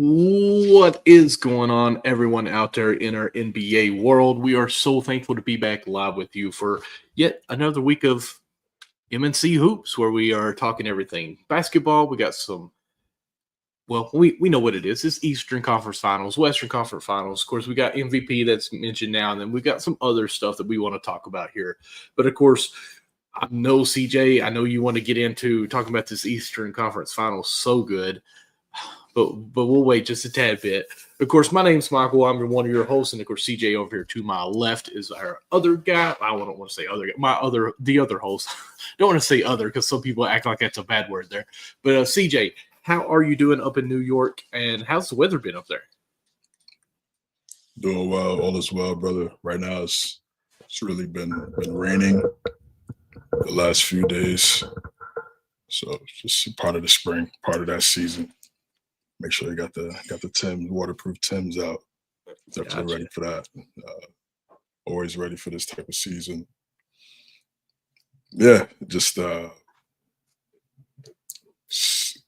What is going on, everyone out there in our NBA world? We are so thankful to be back live with you for yet another week of MNC Hoops, where we are talking everything basketball. We got some, well, we know what it is. It's Eastern Conference Finals, Western Conference Finals. Of course, we got MVP that's mentioned now, and then we got some other stuff that we want to talk about here. But of course, I know CJ, I know you want to get into talking about this Eastern Conference Finals so good. But we'll wait just a tad bit. Of course, my name's Michael. I'm one of your hosts, and of course, CJ over here to my left is our other guy. I don't want to say other guy. The other host. Don't want to say other because some people act like that's a bad word there. But CJ, how are you doing up in New York, and how's the weather been up there? Doing well, all is well, brother. Right now, it's really been raining the last few days, so it's just part of the spring, part of that season. Make sure you got the Timbs, waterproof Timbs out. Definitely ready for that. Always ready for this type of season. Yeah, just good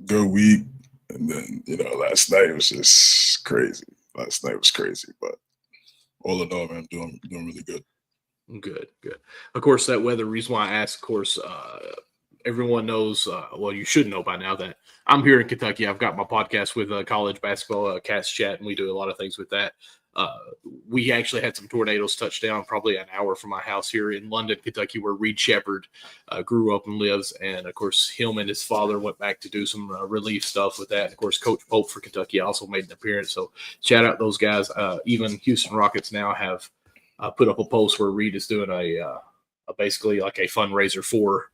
week, and then last night was just crazy. Last night was crazy, but all in all, man, I'm doing really good. Good. Of course, that weather. Reason why I asked, of course, everyone knows. Well, you should know by now that I'm here in Kentucky. I've got my podcast with college basketball, Cats Chat, and we do a lot of things with that. We actually had some tornadoes touch down probably an hour from my house here in London, Kentucky, where Reed Shepherd grew up and lives. And, of course, him and his father went back to do some relief stuff with that. And, of course, Coach Pope for Kentucky also made an appearance. So shout out those guys. Even Houston Rockets now have put up a post where Reed is doing a basically like a fundraiser for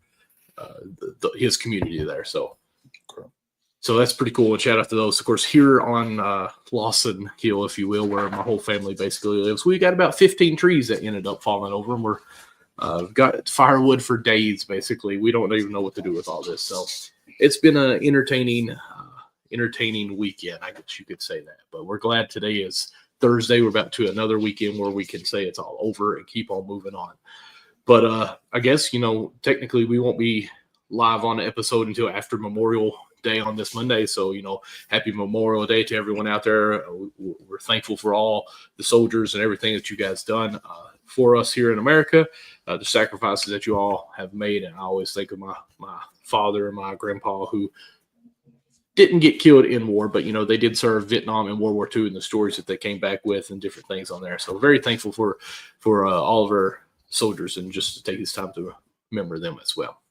his community there. So that's pretty cool. And shout out to those. Of course, here on Lawson Hill, if you will, where my whole family basically lives, we got about 15 trees that ended up falling over, and we're got firewood for days, basically. We don't even know what to do with all this. So it's been an entertaining weekend, I guess you could say that. But we're glad today is Thursday. We're about to another weekend where we can say it's all over and keep on moving on. But I guess, technically we won't be live on the episode until after Memorial Day on this Monday. So, happy Memorial Day to everyone out there. We're thankful for all the soldiers and everything that you guys done for us here in America, the sacrifices that you all have made. And I always think of my father and my grandpa who didn't get killed in war, but, they did serve Vietnam and World War II and the stories that they came back with and different things on there. So very thankful for all of our soldiers, and just to take this time to remember them as well.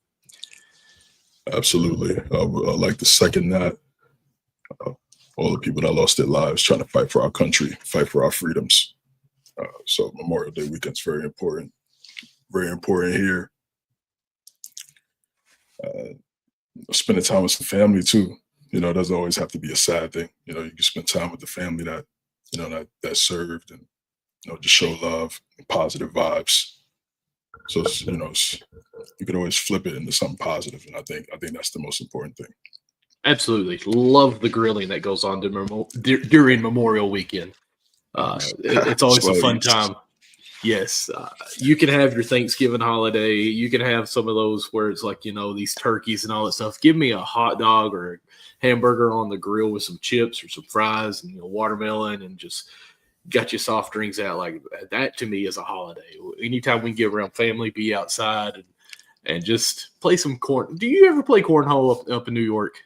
Absolutely. I like to second that. All the people that lost their lives trying to fight for our country, fight for our freedoms. So Memorial Day weekend is very important here. Spending time with some family too. It doesn't always have to be a sad thing. You can spend time with the family that that served, and just show love and positive vibes. So you could always flip it into something positive, and I think that's the most important thing. Absolutely, love the grilling that goes on during Memorial Weekend. It's always a fun time. Yes, you can have your Thanksgiving holiday. You can have some of those where it's like these turkeys and all that stuff. Give me a hot dog or a hamburger on the grill with some chips or some fries and watermelon, and just got your soft drinks out. Like that to me is a holiday. Anytime we can get around family, be outside and just play some corn. Do you ever play cornhole up in New York?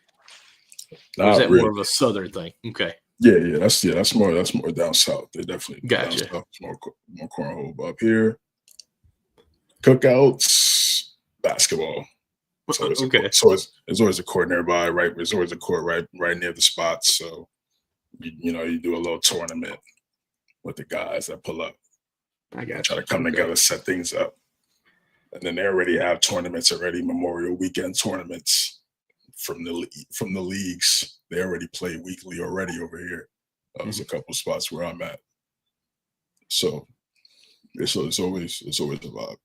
Or is that really more of a southern thing? Okay. Yeah, that's more down south. They definitely gotcha. Down south, more cornhole. But up here, cookouts, basketball. So it's always a court nearby, right? There's always a court right near the spots. So you do a little tournament with the guys that pull up. I got try to come together, set things up. And then they already have tournaments already, Memorial Weekend tournaments from the leagues. They already play weekly already over here. There's a couple spots where I'm at. So it's always a vibe.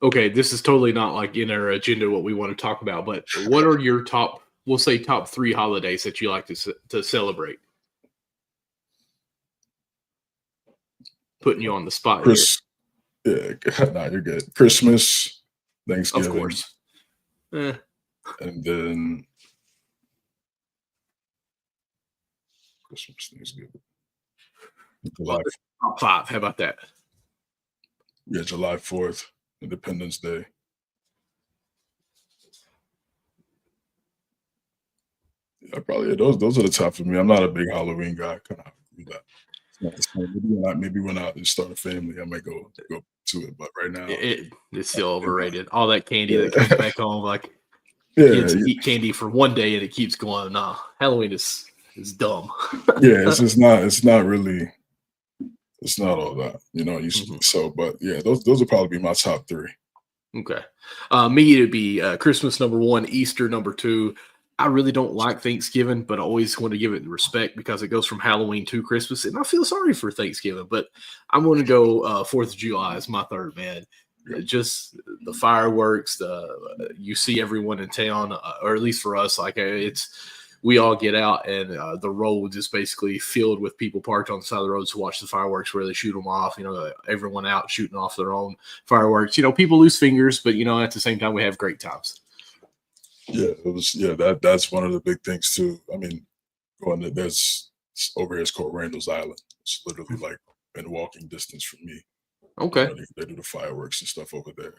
Okay, this is totally not like in our agenda what we want to talk about, but what are your top 3 holidays that you like to celebrate? Putting you on the spot here. Yeah, nah, you're good. Christmas, Thanksgiving. Of course. And then Christmas, Thanksgiving. July, Top 5. How about that? yeah, July 4th, Independence Day. Yeah, probably those are the top for me. I'm not a big Halloween guy. Kind of agree with that. It's not the same. Maybe when I start a family, I might go to it. But right now, It's still overrated. All that candy yeah, that comes back home, like yeah, kids eat candy for one day and it keeps going. Nah, Halloween is dumb. yeah. It's not really. It's not all that, Mhm. So, but yeah, those would probably be my top 3. Okay. Me, it'd be Christmas number 1, Easter number 2. I really don't like Thanksgiving, but I always want to give it respect because it goes from Halloween to Christmas, and I feel sorry for Thanksgiving. But I'm going to go 4th of July is my third, man. Just the fireworks, you see everyone in town, or at least for us, like we all get out, and the road is basically filled with people parked on the side of the roads to watch the fireworks where they shoot them off. Everyone out shooting off their own fireworks. People lose fingers, but at the same time, we have great times. Yeah, it was. Yeah, that's one of the big things too. I mean, there's over here. It's called Randall's Island. It's literally like in walking distance from me. Okay. They do the fireworks and stuff over there,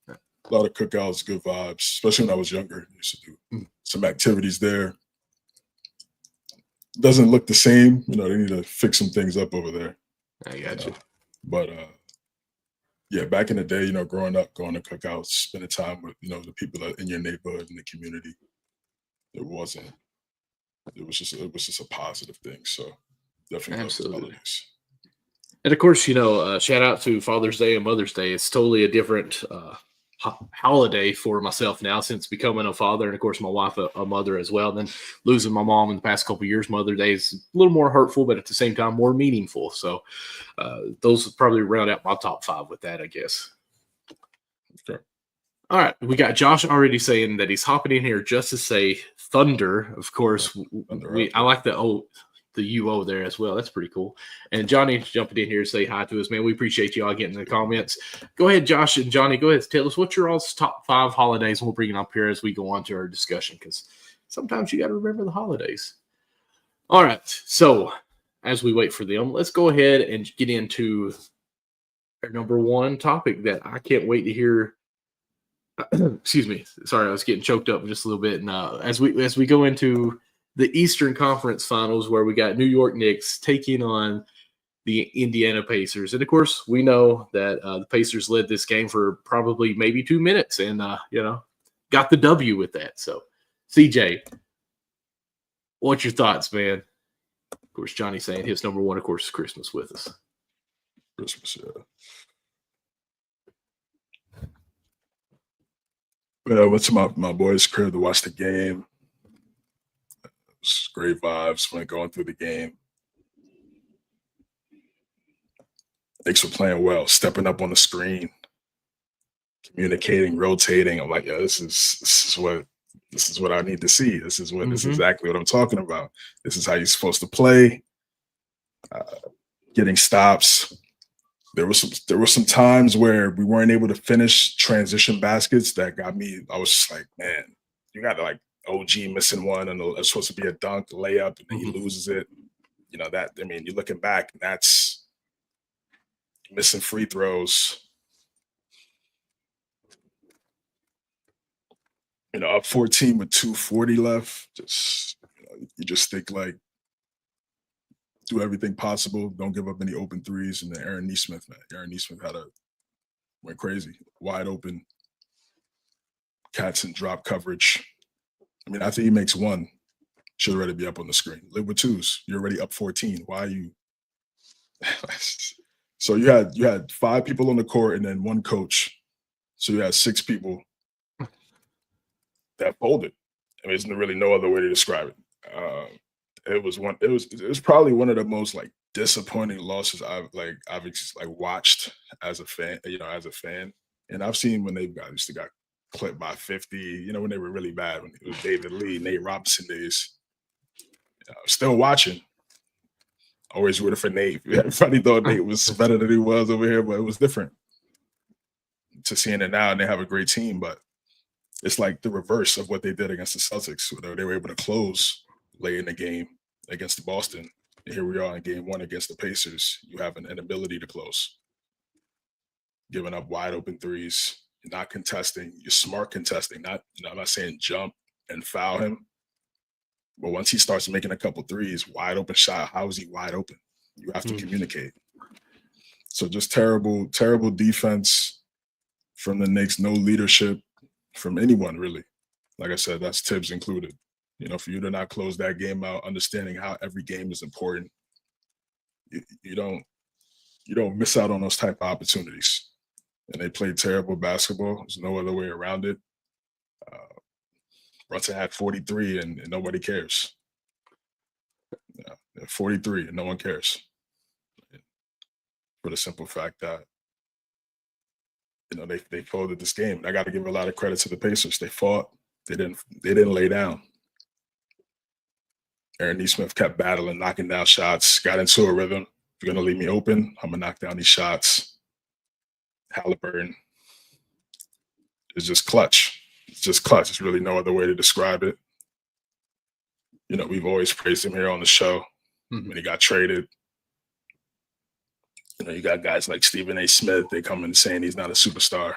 and a lot of cookouts, good vibes. Especially when I was younger, I used to do some activities there. Doesn't look the same. They need to fix some things up over there. I got you. But yeah, back in the day, growing up, going to cookouts, spending time with, the people in your neighborhood and the community, it was just a positive thing. So definitely love the Absolutely. holidays. And of course, shout out to Father's Day and Mother's Day. It's totally a different holiday for myself now since becoming a father, and of course, my wife a mother as well. And then losing my mom in the past couple of years, Mother's Day is a little more hurtful, but at the same time, more meaningful. So those would probably round out my top 5 with that, I guess. Okay. All right, we got Josh already saying that he's hopping in here just to say Thunder. Of course, I like the UO there as well. That's pretty cool. And Johnny jumping in here to say hi to us, man. We appreciate you all getting in the comments. Go ahead, Josh and Johnny. Go ahead, tell us what your all's top 5 holidays. We'll bring it up here as we go on to our discussion because sometimes you got to remember the holidays. All right, so as we wait for them, let's go ahead and get into our number 1 topic that I can't wait to hear. Excuse me. Sorry, I was getting choked up just a little bit. And as we go into the Eastern Conference Finals, where we got New York Knicks taking on the Indiana Pacers, and of course, we know that the Pacers led this game for probably maybe 2 minutes, and got the W with that. So, CJ, what's your thoughts, man? Of course, Johnny saying his number 1, of course, is Christmas with us. Christmas, yeah. I went to my boys' crib to watch the game. It was great vibes when going through the game. Knicks were playing well, stepping up on the screen, communicating, rotating. I'm like, yeah, this is what I need to see. This is exactly what I'm talking about. This is how you're supposed to play. Getting stops. There were some times where we weren't able to finish transition baskets that got me. I was just like, man, you got like OG missing one, and it's supposed to be a dunk layup, and then he loses it. You're looking back, and that's missing free throws. Up 14 with 2:40 left. You just think like, do everything possible. Don't give up any open threes. And then Aaron Nesmith, man. Aaron Nesmith went crazy. Wide open. Cats in drop coverage. After he makes one, should already be up on the screen. Live with 2s. You're already up 14. Why are you? So you had 5 people on the court and then 1 coach. So you had 6 people that folded. There's really no other way to describe it. It was probably one of the most like disappointing losses I've watched as a fan, And I've seen when used to got clipped by 50, when they were really bad, when it was David Lee, Nate Robinson days. Still watching. Always rooting for Nate. Everybody thought Nate was better than he was over here, but it was different. To seeing it now, and they have a great team, but it's like the reverse of what they did against the Celtics. They were able to close late in the game against Boston. And here we are in game 1 against the Pacers. You have an inability to close, giving up wide open threes. You're not contesting. You're smart contesting. I'm not saying jump and foul him, but once he starts making a couple threes, wide open shot, how is he wide open? You have to communicate. So just terrible, terrible defense from the Knicks. No leadership from anyone, really. Like I said, that's Tibbs included. For you to not close that game out, understanding how every game is important, you don't miss out on those type of opportunities. And they played terrible basketball. There's no other way around it. Brunson had 43 and nobody cares. 43 and no one cares. For the simple fact that, they folded this game. I got to give a lot of credit to the Pacers. They fought. They didn't lay down. Aaron Nesmith kept battling, knocking down shots, got into a rhythm. If you're going to leave me open, I'm going to knock down these shots. Halliburton is just clutch. It's just clutch. There's really no other way to describe it. We've always praised him here on the show when he got traded. You got guys like Stephen A. Smith. They come in saying he's not a superstar.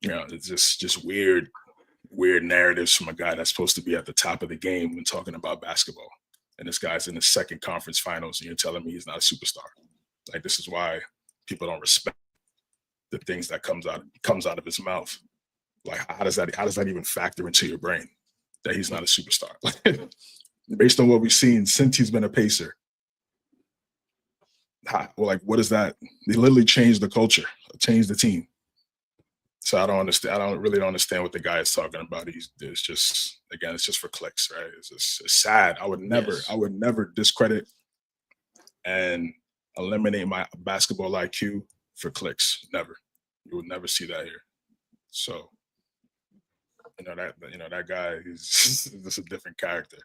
It's just weird narratives from a guy that's supposed to be at the top of the game when talking about basketball. And this guy's in the second conference finals, and you're telling me he's not a superstar. Like, this is why people don't respect the things that comes out of his mouth. Like, how does that even factor into your brain that he's not a superstar? Based on what we've seen since he's been a Pacer. What is that? They literally changed the culture, changed the team. So I don't understand. I really don't understand what the guy is talking about. It's just for clicks, right? It's sad. I would never discredit and eliminate my basketball IQ for clicks. Never. You would never see that here. So, that guy is just a different character.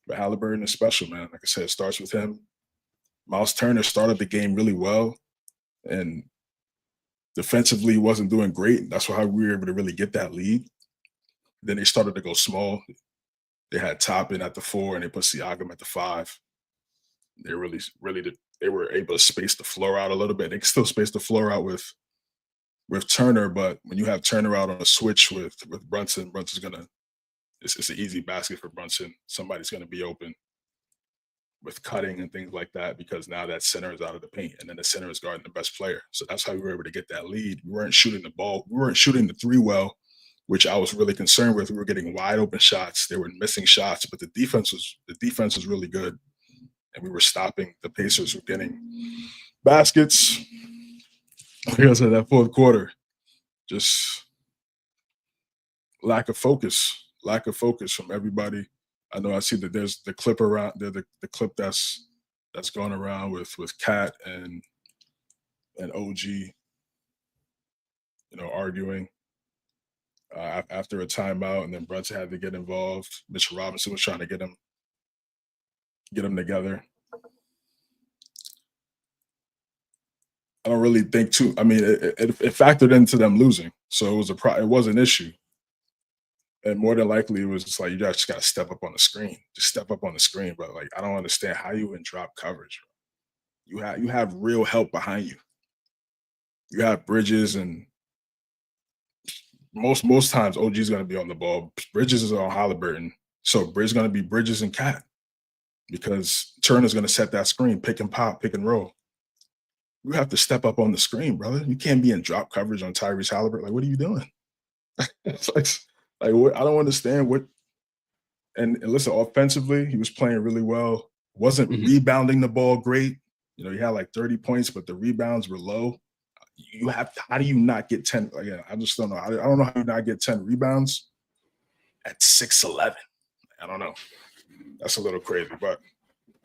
But Halliburton is special, man. Like I said, it starts with him. Miles Turner started the game really well, and defensively wasn't doing great. That's how we were able to really get that lead. Then they started to go small. They had Toppin at the 4, and they put Siakam at the 5. They they were able to space the floor out a little bit. They can still space the floor out with Turner, but when you have Turner out on a switch with Brunson, it's an easy basket for Brunson. Somebody's gonna be open with cutting and things like that, because now that center is out of the paint, and then the center is guarding the best player. So that's how we were able to get that lead. We weren't shooting the ball. We weren't shooting the 3 well, which I was really concerned with. We were getting wide open shots. They were missing shots, but the defense was really good, and we were stopping the Pacers from getting baskets. Like I said, that fourth quarter, just lack of focus from everybody. I know I see that there's the clip around there, the clip that's going around with Kat and OG, arguing after a timeout, and then Brunson had to get involved. Mitchell Robinson was trying to get them together. I don't really think too. I mean, it factored into them losing, so it was an issue. And more than likely, it was just like, you guys just got to step up on the screen. Just step up on the screen, bro. Like, I don't understand how you in drop coverage. You have real help behind you. You have Bridges, and most times OG's going to be on the ball. Bridges is on Halliburton, so Bridges going to be Bridges and Cat, because Turner's going to set that screen, pick and pop, pick and roll. You have to step up on the screen, brother. You can't be in drop coverage on Tyrese Halliburton. Like, what are you doing? It's like what, I don't understand what. And listen, offensively, he was playing really well. Wasn't rebounding the ball great. He had like 30 points, but the rebounds were low. How do you not get 10? Again, I just don't know. I don't know how you not get 10 rebounds at 6'11". I don't know. That's a little crazy, but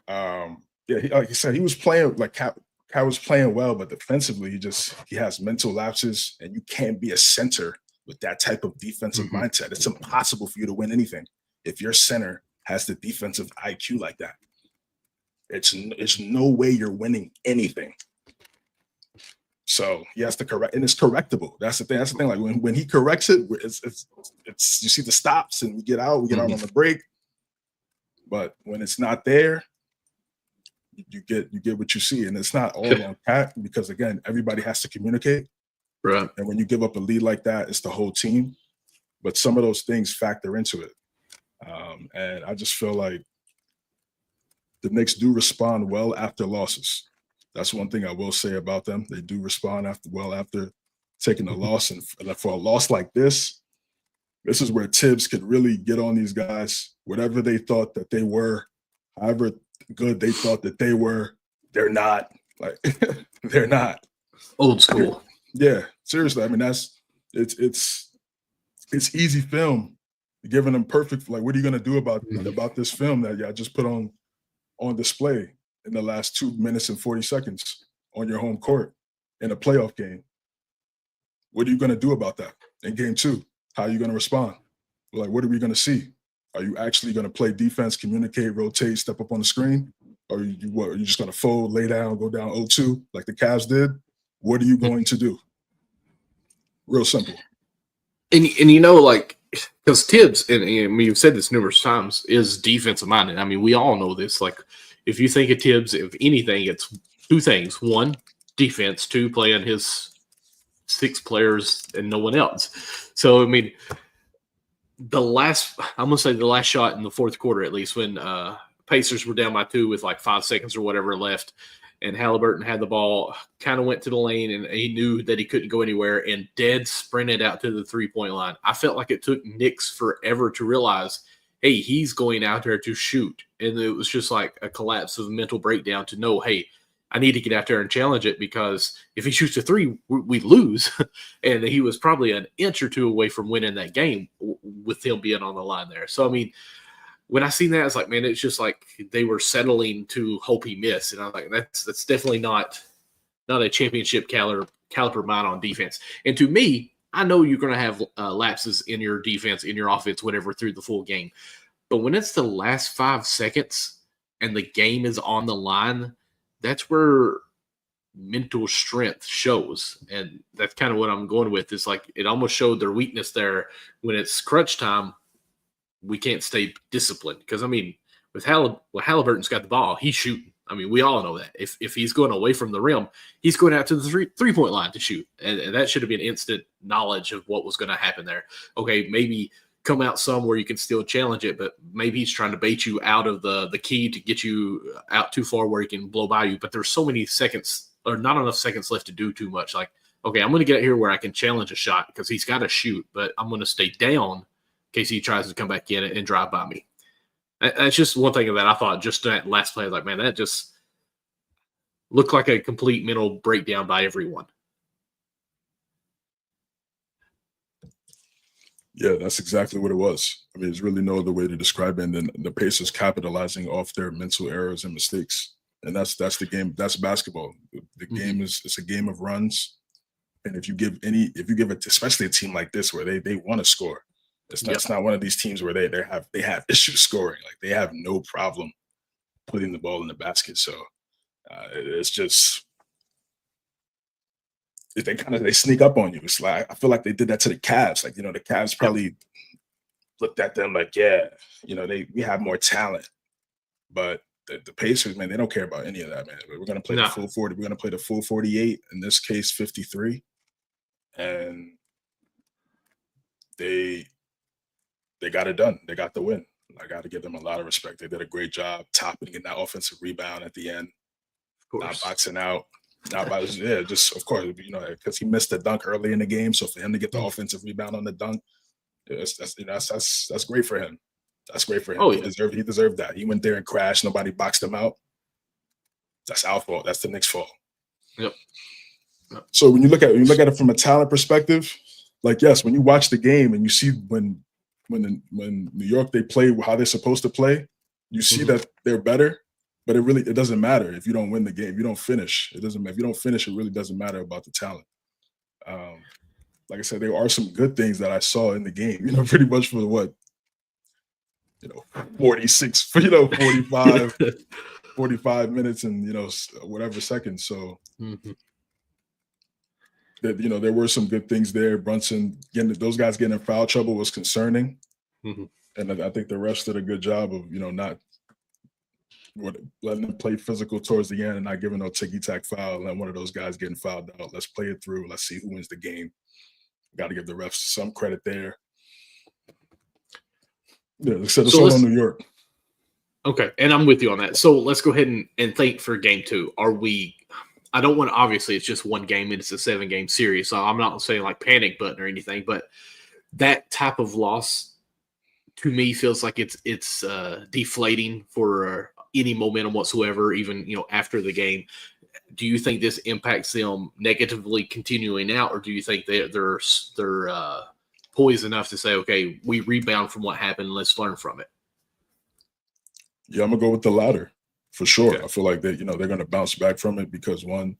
like you said, he was playing like Cat was playing well, but defensively, he has mental lapses, and you can't be a center with that type of defensive mindset. It's impossible for you to win anything if your center has the defensive IQ like that. It's no way you're winning anything. So he has to correct, and it's correctable. That's the thing. Like when he corrects it, it's you see the stops, and we get out on the break. But when it's not there, you get what you see, and it's not all on Cat because again, everybody has to communicate. Right. And when you give up a lead like that, it's the whole team. But some of those things factor into it, and I just feel like the Knicks do respond well after losses. That's one thing I will say about them. They do respond after taking a loss, and for a loss like this is where Tibbs could really get on these guys. Whatever they thought that they were, however good they thought that they were, they're not. Like they're not. Old school. Yeah, seriously. I mean, it's easy film. Giving them perfect. Like, what are you gonna do about this film that y'all just put on display in the last 2 minutes and 40 seconds on your home court in a playoff game? What are you gonna do about that in game 2? How are you gonna respond? Like, what are we gonna see? Are you actually gonna play defense, communicate, rotate, step up on the screen? Or are you just gonna fold, lay down, go down 0-2 like the Cavs did? What are you going to do? Real simple. And you know, like, because Tibbs, and I mean, you've said this numerous times, is defensive minded. I mean, we all know this. Like, if you think of Tibbs, if anything, it's 2 things: 1, defense; 2, playing his 6 players and no one else. So, I mean, I'm gonna say the last shot in the fourth quarter, at least, when Pacers were down by 2 with like 5 seconds or whatever left, and Halliburton had the ball, kind of went to the lane, and he knew that he couldn't go anywhere, and dead sprinted out to the 3-point line. I felt like it took Knicks forever to realize, hey, he's going out there to shoot. And it was just like a collapse of mental breakdown to know, hey, I need to get out there and challenge it, because if he shoots a 3, we lose. And he was probably an inch or 2 away from winning that game with him being on the line there. So, I mean, when I seen that, I was like, man, it's just like they were settling to hope he missed. And I was like, that's definitely not a championship caliber mind on defense. And to me, I know you're going to have lapses in your defense, in your offense, whatever, through the full game. But when it's the last 5 seconds and the game is on the line, that's where mental strength shows. And that's kind of what I'm going with. It's like it almost showed their weakness there. When it's crunch time, we can't stay disciplined. Because, I mean, with Halliburton's got the ball, he's shooting. I mean, we all know that. If he's going away from the rim, he's going out to the three-point line to shoot. And that should have been instant knowledge of what was going to happen there. Okay, maybe come out some where you can still challenge it, but maybe he's trying to bait you out of the key to get you out too far where he can blow by you. But there's so many seconds, or not enough seconds left to do too much. Like, okay, I'm going to get here where I can challenge a shot because he's got to shoot, but I'm going to stay down in case he tries to come back in and drive by me. That's just one thing that I thought just that last play. Like, man, that just looked like a complete mental breakdown by everyone. Yeah, that's exactly what it was. I mean, there's really no other way to describe it. And then the Pacers capitalizing off their mental errors and mistakes. And that's the game. That's basketball. The game it's a game of runs. And if you give it, especially a team like this where they want to score, it's not one of these teams where they have issues scoring. Like, they have no problem putting the ball in the basket. So it's just they sneak up on you. It's like I feel like they did that to the Cavs. Like, the Cavs probably looked at them like, yeah, we have more talent. But the Pacers, man, they don't care about any of that, man. We're gonna play the full 40. We're gonna play the full 48. In this case, 53, and they got it done. They got the win. I got to give them a lot of respect. They did a great job topping in that offensive rebound at the end, not boxing out. Just of course, because he missed the dunk early in the game. So for him to get the offensive rebound on the dunk, that's great for him. That's great for him. Oh, yeah. He deserved that. He went there and crashed. Nobody boxed him out. That's our fault. That's the Knicks' fault. Yep. So when you look at it from a talent perspective, like, yes, when you watch the game and you see when New York, they play how they're supposed to play, you see that they're better. But it doesn't matter if you don't win the game. If you don't finish, it doesn't matter. If you don't finish, it really doesn't matter about the talent. Like I said, there are some good things that I saw in the game. Pretty much for 46, 45 minutes and whatever seconds. So that there were some good things there. Brunson those guys getting in foul trouble was concerning, and I think the refs did a good job of not letting them play physical towards the end and not giving no ticky-tack foul, and let one of those guys getting fouled out. Let's play it through. Let's see who wins the game. Got to give the refs some credit there. Yeah, so it's all on New York. Okay, and I'm with you on that. So let's go ahead and think for game 2. I don't want to, obviously it's just one game and it's a 7-game series, so I'm not saying like panic button or anything, but that type of loss to me feels like it's deflating for any momentum whatsoever, even after the game. Do you think this impacts them negatively continuing out, or do you think they're poised enough to say, okay, we rebound from what happened, let's learn from it? Yeah, I'm gonna go with the latter for sure. Okay. I feel like they're going to bounce back from it because, one,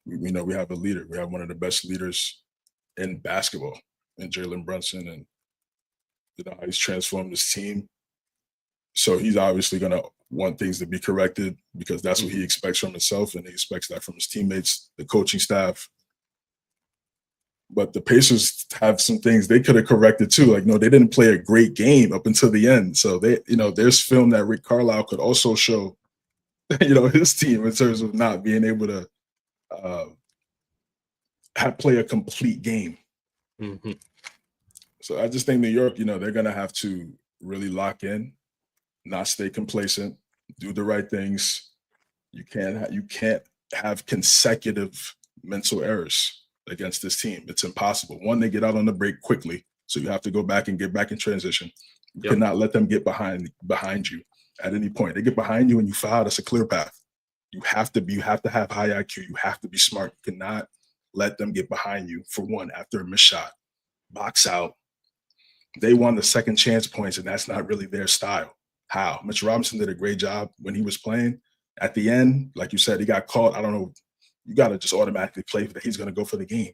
we know we have a leader. We have one of the best leaders in basketball in Jalen Brunson, and how he's transformed his team. So he's obviously going to want things to be corrected because that's what he expects from himself, and he expects that from his teammates, the coaching staff. But the Pacers have some things they could have corrected too. Like, no, they didn't play a great game up until the end. So there's film that Rick Carlisle could also show, his team in terms of not being able to play a complete game. Mm-hmm. So I just think New York, they're going to have to really lock in, not stay complacent, do the right things. You can't have consecutive mental errors against this team. It's impossible. One, they get out on the break quickly, so you have to go back and get back in transition. You cannot let them get behind you at any point. They get behind you and you foul, that's a clear path. You have to have high IQ. You have to be smart. You cannot let them get behind you, for one, after a missed shot. Box out. They won the second chance points, and that's not really their style. How? Mitch Robinson did a great job when he was playing. At the end, like you said, he got caught. I don't know. You got to just automatically play that he's going to go for the game.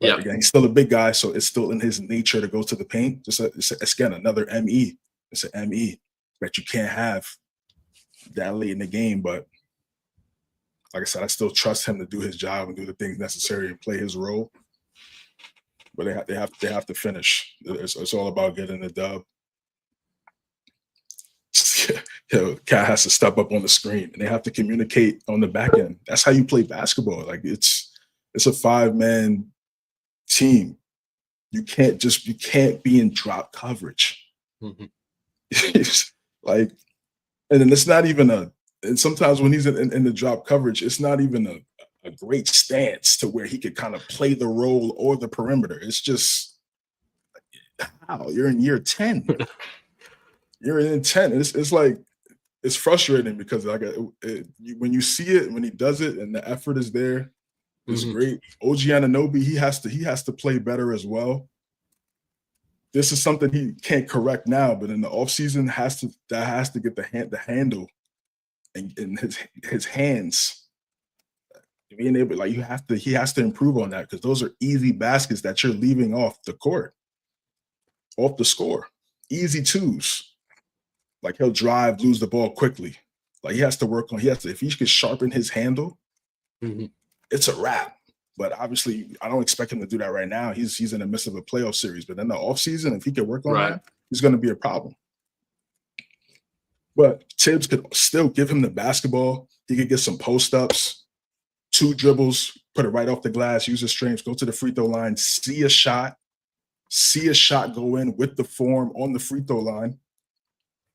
But again, he's still a big guy, so it's still in his nature to go to the paint. It's again, another ME. It's an ME that you can't have that late in the game. But like I said, I still trust him to do his job and do the things necessary and play his role. But they have to finish. It's all about getting the dub. Cat has to step up on the screen, and they have to communicate on the back end. That's how you play basketball. Like it's a 5-man team. You can't be in drop coverage. Mm-hmm. Like, and then it's not even and sometimes when he's in the drop coverage, it's not even a great stance to where he could kind of play the role or the perimeter. It's just, wow, you're in year 10. You're in 10. It's like, it's frustrating because when you see it, when he does it and the effort is there, it's great. OG Anunoby, he has to play better as well. This is something he can't correct now, but in the offseason has to get the handle in his hands. Being able, like, he has to improve on that, because those are easy baskets that you're leaving off the court, off the score. Easy twos. Like, he'll drive, lose the ball quickly. Like, he has to work on, if he could sharpen his handle, it's a wrap. But obviously, I don't expect him to do that right now. He's in the midst of a playoff series. But in the offseason, if he could work on that, he's going to be a problem. But Tibbs could still give him the basketball. He could get some post-ups, 2 dribbles, put it right off the glass, use his strengths, go to the free throw line, see a shot go in with the form on the free throw line.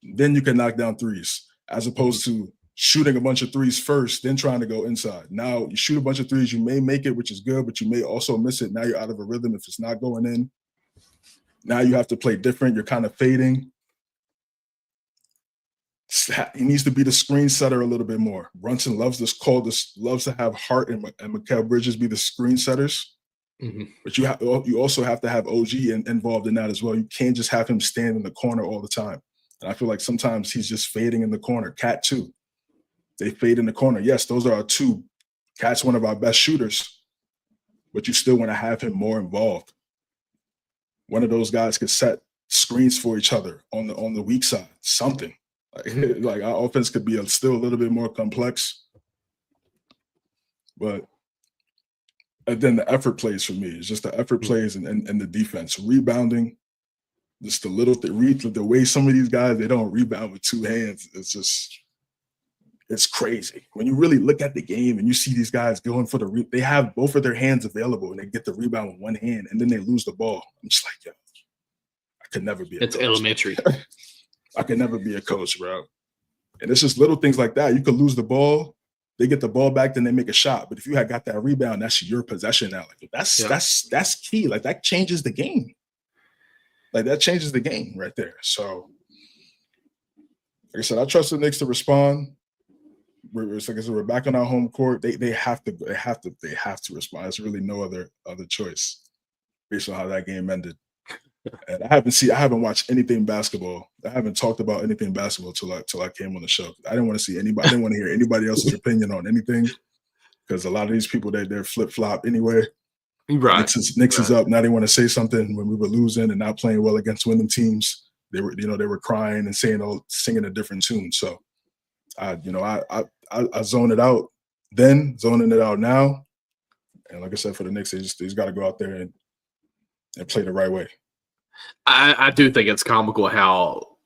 Then you can knock down threes, as opposed to shooting a bunch of threes first, then trying to go inside. Now you shoot a bunch of threes, you may make it, which is good, but you may also miss it. Now you're out of a rhythm if it's not going in. Now you have to play different. You're kind of fading. He needs to be the screen setter a little bit more. Brunson loves to have Hart and Mikal Bridges be the screen setters. But you also have to have OG involved in that as well. You can't just have him stand in the corner all the time. And I feel like sometimes he's just fading in the corner. Cat too. They fade in the corner. Yes, those are our 2. Cat's one of our best shooters, but you still want to have him more involved. One of those guys could set screens for each other on the weak side. Something like our offense could be still a little bit more complex. But then the effort plays for me. It's just the effort plays and the defense. Rebounding, just the way some of these guys, they don't rebound with 2 hands. It's just, It's crazy. When you really look at the game and you see these guys going for they have both of their hands available and they get the rebound with one hand and then they lose the ball. I'm just like, yo, I could never be a It's coach. elementary. I could never be a coach, bro. And it's just little things like that. You could lose the ball, they get the ball back, then they make a shot. But if you had got that rebound, that's your possession now. Like that's key. Like that changes the game. Like that changes the game right there. So, like I said, I trust the Knicks to respond. It's like I said, we're back on our home court. They have to respond. There's really no other choice based on how that game ended. And I haven't watched anything basketball. I haven't talked about anything basketball till I came on the show. I didn't want to see anybody. I didn't want to hear anybody else's opinion on anything because a lot of these people they're flip flop anyway. Right. Knicks is up now. They want to say something when we were losing and not playing well against winning teams. They were crying and singing a different tune. So I zone it out then, zoning it out now. And like I said, for the Knicks, they just got to go out there and play the right way. I do think it's comical how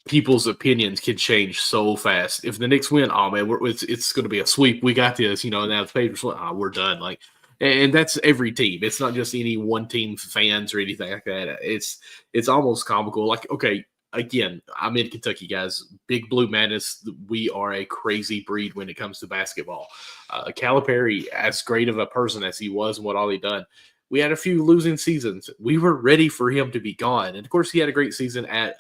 people's opinions can change so fast. If the Knicks win, oh man, it's going to be a sweep. We got this, now the Pacers win, we're done. Like, and that's every team. It's not just any one team fans or anything like that. It's almost comical. Like, okay, again, I'm in Kentucky, guys. Big Blue Madness. We are a crazy breed when it comes to basketball. Calipari, as great of a person as he was and what all he done, we had a few losing seasons. We were ready for him to be gone. And, of course, he had a great season at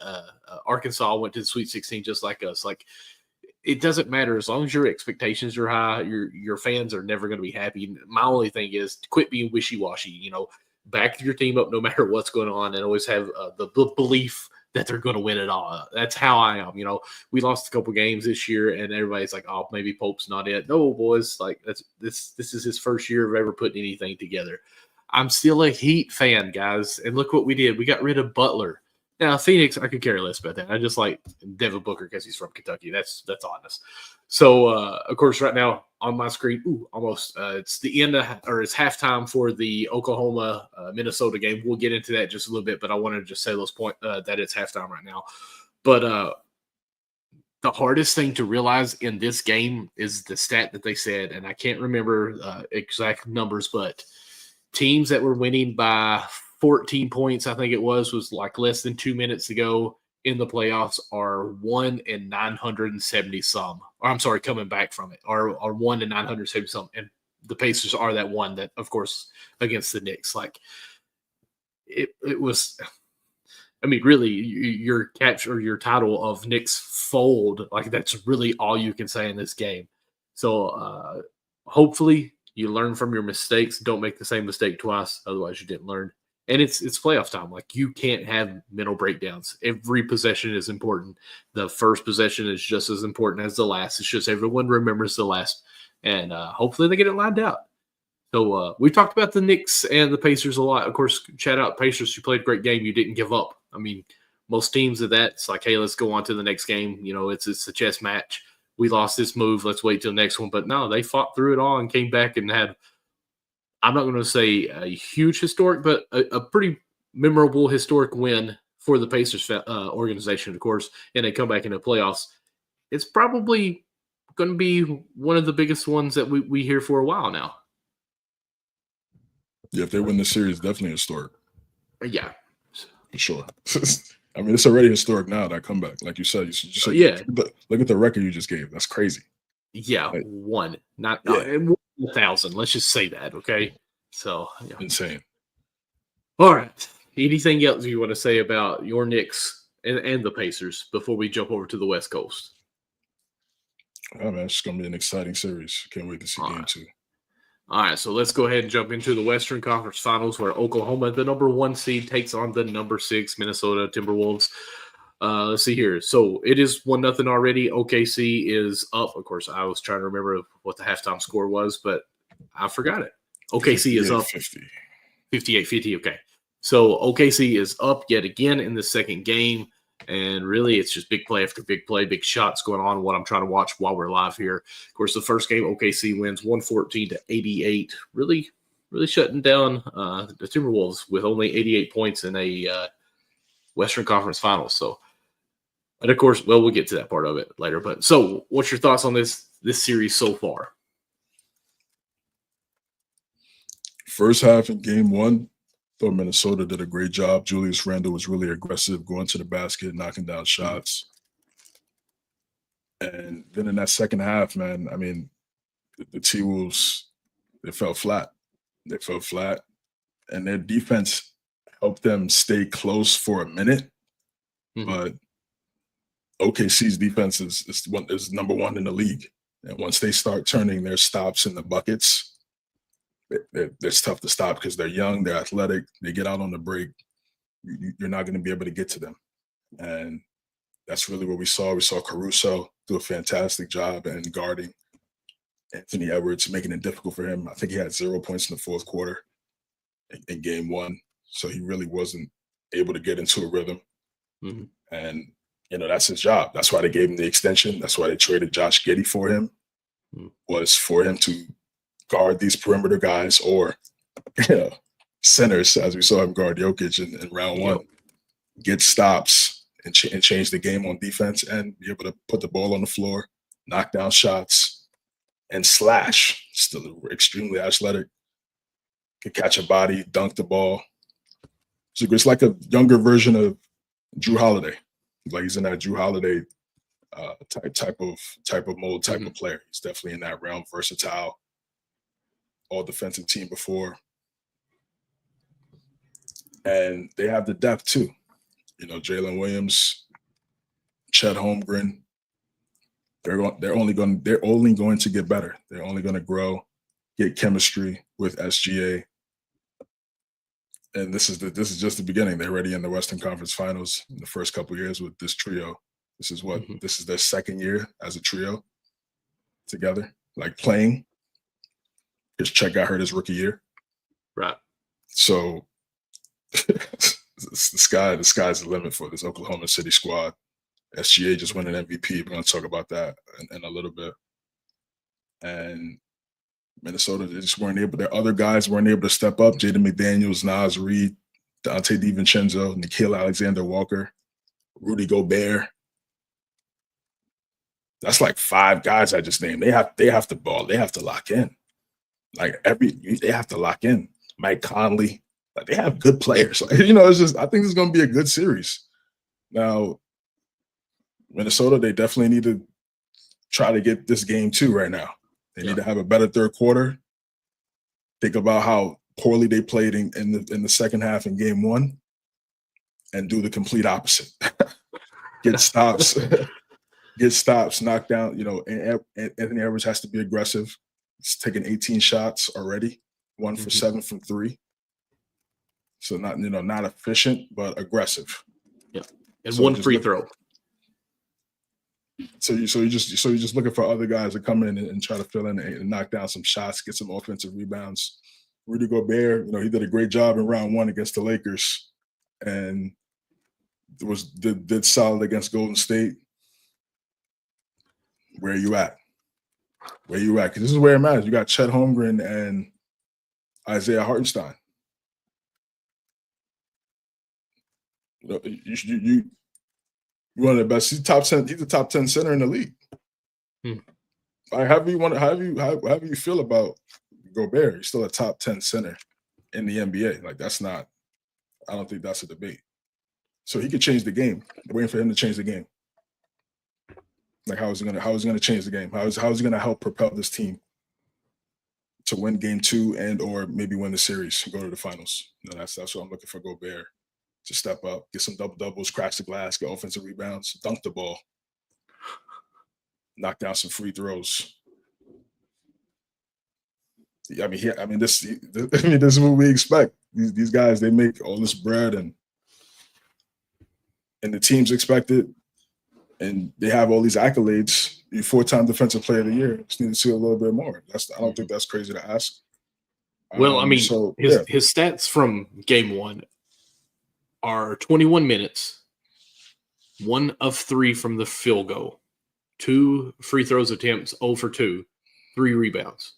Arkansas, went to the Sweet 16 just like us. Like, it doesn't matter. As long as your expectations are high, your fans are never going to be happy. My only thing is quit being wishy-washy. Back your team up no matter what's going on and always have the belief that they're going to win it all. That's how I am. We lost a couple games this year and everybody's like, oh, maybe Pope's not it. No, boys, like this is his first year of ever putting anything together. I'm still a Heat fan, guys. And look what we did. We got rid of Butler. Now, Phoenix, I could care less about that. I just like Devin Booker because he's from Kentucky. That's honest. So, of course, right now on my screen, almost it's the end it's halftime for the Oklahoma Minnesota game. We'll get into that just a little bit, but I wanted to just say those points that it's halftime right now. But the hardest thing to realize in this game is the stat that they said, and I can't remember exact numbers, but teams that were winning by 14 points, I think it was like less than 2 minutes to go in the playoffs are 1 in 970 some. Or I'm sorry, coming back from it are 1 in 970 some. And the Pacers are that one that, of course, against the Knicks. Like it was. I mean, really, your capture your title of Knicks fold. Like that's really all you can say in this game. So hopefully you learn from your mistakes. Don't make the same mistake twice. Otherwise, you didn't learn. And it's playoff time. Like you can't have mental breakdowns. Every possession is important. The first possession is just as important as the last. It's just everyone remembers the last. And hopefully they get it lined out. So we talked about the Knicks and the Pacers a lot. Of course, shout out Pacers. You played a great game. You didn't give up. I mean, most teams of that, it's like, hey, let's go on to the next game. It's a chess match. We lost this move. Let's wait till the next one. But no, they fought through it all and came back and had, I'm not going to say a huge historic, but a pretty memorable historic win for the Pacers organization, of course, and they come back into the playoffs. It's probably going to be one of the biggest ones that we hear for a while now. Yeah, if they win the series, definitely historic. Yeah. For sure. I mean, it's already historic now, that comeback. Like you said, yeah. Look at the record you just gave. That's crazy. Yeah, like, one. Not 1,000. Let's just say that, okay? So, yeah. Insane. All right. Anything else you want to say about your Knicks and the Pacers before we jump over to the West Coast? Oh, man, it's going to be an exciting series. Can't wait to see game 2. All right, so let's go ahead and jump into the Western Conference Finals where Oklahoma, the number 1 seed, takes on the number 6 Minnesota Timberwolves. Let's see here. So it is 1-0 already. OKC is up. Of course, I was trying to remember what the halftime score was, but I forgot it. OKC is up 58-50. Okay. So OKC is up yet again in the second game. And really, it's just big play after big play, big shots going on. What I'm trying to watch while we're live here. Of course, the first game, OKC wins 114-88. Really, really shutting down the Timberwolves with only 88 points in a Western Conference Finals. So And of course, well, we'll get to that part of it later. But so, what's your thoughts on this series so far? First half in game one, thought Minnesota did a great job. Julius Randle was really aggressive, going to the basket, knocking down shots. And then in that second half, man, I mean, the T-Wolves, they fell flat. They fell flat. And their defense helped them stay close for a minute. But OKC's defense is number one in the league. And once they start turning their stops into buckets, it's tough to stop because they're young, they're athletic, they get out on the break. You're not going to be able to get to them. And that's really what we saw. We saw Caruso do a fantastic job in guarding Anthony Edwards, making it difficult for him. I think he had 0 points in the fourth quarter in game one. So he really wasn't able to get into a rhythm. And, that's his job. That's why they gave him the extension. That's why they traded Josh Giddey for him, was for him to guard these perimeter guys or centers, as we saw him guard Jokic in round one, get stops and change the game on defense and be able to put the ball on the floor, knock down shots, and slash. Still extremely athletic. Could catch a body, dunk the ball. So it's like a younger version of Drew Holiday. Like he's in that Drew Holiday type of mold, type of player. He's definitely in that realm, versatile, all defensive team before. And they have the depth too. Jalen Williams, Chet Holmgren. They're only going to get better. They're only going to grow, get chemistry with SGA. And this is just the beginning. They're already in the Western Conference Finals in the first couple of years with this trio. This is their second year as a trio together, like playing. Because Chet got hurt his rookie year. Right. So the sky's the limit for this Oklahoma City squad. SGA just won an MVP. We're going to talk about that in a little bit. And Minnesota, they just weren't able. Their other guys weren't able to step up. Jaden McDaniels, Naz Reid, Dante DiVincenzo, Nickeil Alexander-Walker, Rudy Gobert. That's like 5 guys I just named. They have to ball. They have to lock in. They have to lock in. Mike Conley. They have good players. It's just, I think this is going to be a good series. Now, Minnesota, they definitely need to try to get this game 2 right now. They need to have a better third quarter. Think about how poorly they played in the second half in game 1 and do the complete opposite. Get stops, knock down. Anthony Edwards has to be aggressive. He's taken 18 shots already, 1 for 7 from 3. So not efficient, but aggressive. Yeah, and 1 free throw. So you're just looking for other guys to come in and try to fill in and knock down some shots, get some offensive rebounds. Rudy Gobert, he did a great job in round 1 against the Lakers, and did solid against Golden State. Where are you at? Because this is where it matters. You got Chet Holmgren and Isaiah Hartenstein. You one of the best. He's top 10. He's the top 10 center in the league. However you feel about Gobert, he's still a top 10 center in the NBA. That's not. I don't think that's a debate. So he could change the game. I'm waiting for him to change the game. How is he gonna change the game? How is he gonna help propel this team to win game 2 and or maybe win the series, go to the finals? That's what I'm looking for Gobert to step up, get some double-doubles, crash the glass, get offensive rebounds, dunk the ball, knock down some free throws. This is what we expect. These guys, they make all this bread and the teams expect it, and they have all these accolades. You're 4-time defensive player of the year. Just need to see a little bit more. I don't think that's crazy to ask. Well, his stats from game 1 are 21 minutes, 1 of 3 from the field goal, 2 free throws attempts, 0 for 2, 3 rebounds,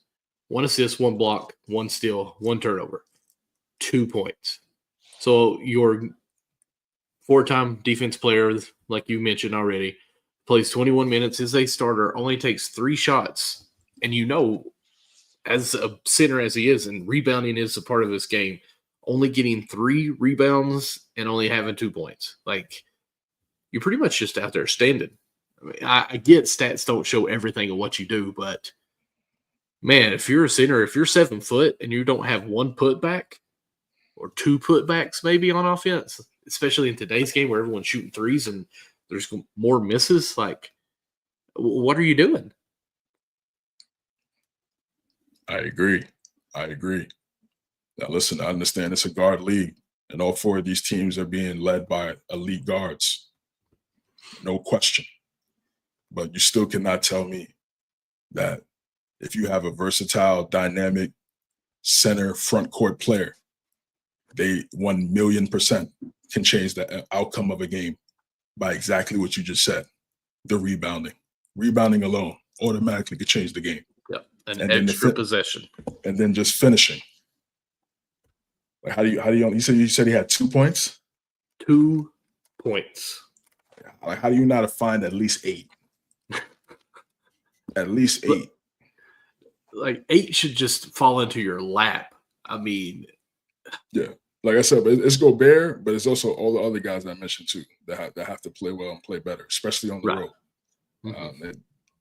1 assist, 1 block, 1 steal, 1 turnover, 2 points. So your 4-time defense player, like you mentioned already, plays 21 minutes, is a starter, only takes 3 shots. And as a center as he is, and rebounding is a part of his game, only getting 3 rebounds and only having 2 points. Like, you're pretty much just out there standing. I mean, I get stats don't show everything of what you do, but man, if you're a center, if you're 7 foot and you don't have 1 putback or 2 putbacks maybe on offense, especially in today's game where everyone's shooting threes and there's more misses, like, what are you doing? I agree. Now, listen, I understand it's a guard league, and all 4 of these teams are being led by elite guards. No question. But you still cannot tell me that if you have a versatile, dynamic center front court player, they 1,000,000% can change the outcome of a game by exactly what you just said. The rebounding. Rebounding alone automatically could change the game. Yep. An extra possession. And then just finishing. Like how do you said he had 2 points? 2 points. Like, how do you not find at least 8? At least 8. Like 8 should just fall into your lap. I mean, yeah. Like I said, it's Gobert, but it's also all the other guys that I mentioned too that have to play well and play better, especially on the road. Mm-hmm.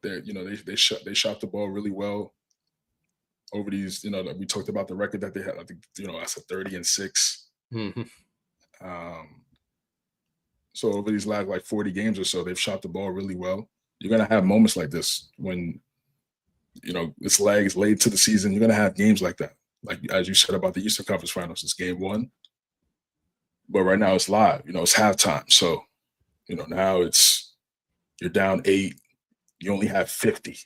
They shot the ball really well over these. We talked about the record that they had. I think that's a 30-6. Mm-hmm. So over these last 40 games or so, they've shot the ball really well. You're gonna have moments like this when this leg is late to the season. You're gonna have games like that. Like as you said about the Eastern Conference Finals, it's game 1. But right now it's live. It's halftime. So, now you're down 8. You only have 50.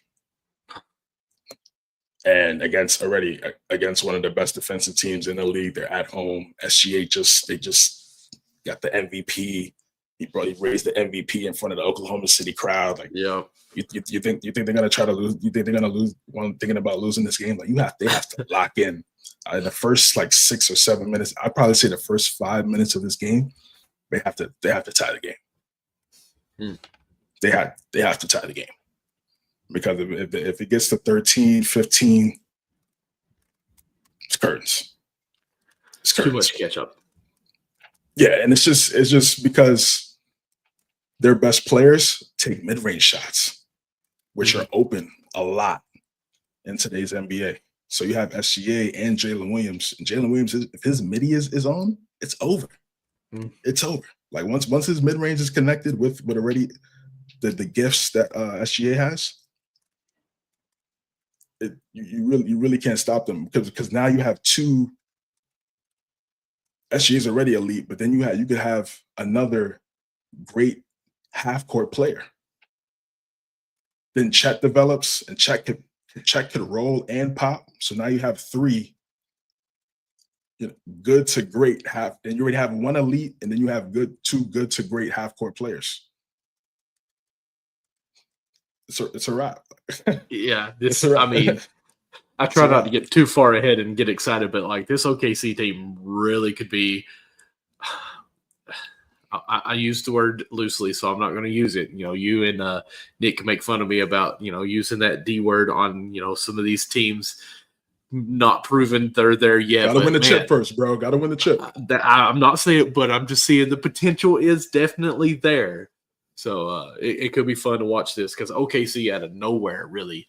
And against one of the best defensive teams in the league, they're at home. SGA they just got the MVP. He raised the MVP in front of the Oklahoma City crowd. Like, yeah. You think they're gonna try to lose? You think they're gonna lose? Thinking about losing this game? Like they have to lock in. The first 6 or 7 minutes, I'd probably say the first 5 minutes of this game, they have to tie the game. They have to tie the game because if it gets to 13, 15, it's curtains. It's curtains. Too much catch up. Yeah, and it's just because their best players take mid-range shots, which are open a lot in today's NBA. So you have SGA and Jalen Williams. And Jalen Williams, if his midi is on, it's over. It's over. Like once his mid-range is connected with already the gifts that SGA has, you really can't stop them because now you have 2. SGA is already elite, but then you could have another great half-court player. Then Chet develops, and Chet could roll and pop. So now you have 3 good to great half. Then you already have 1 elite, and then you have 2 good to great half-court players. It's a wrap. Yeah, I mean, I try not to get too far ahead and get excited, but this OKC team really could be. I use the word loosely, so I'm not going to use it. You and Nick can make fun of me about using that D word on some of these teams not proven they're there yet. Got to win the chip first, bro. Got to win the chip. I'm not saying it, but I'm just seeing the potential is definitely there. So it could be fun to watch this because OKC out of nowhere really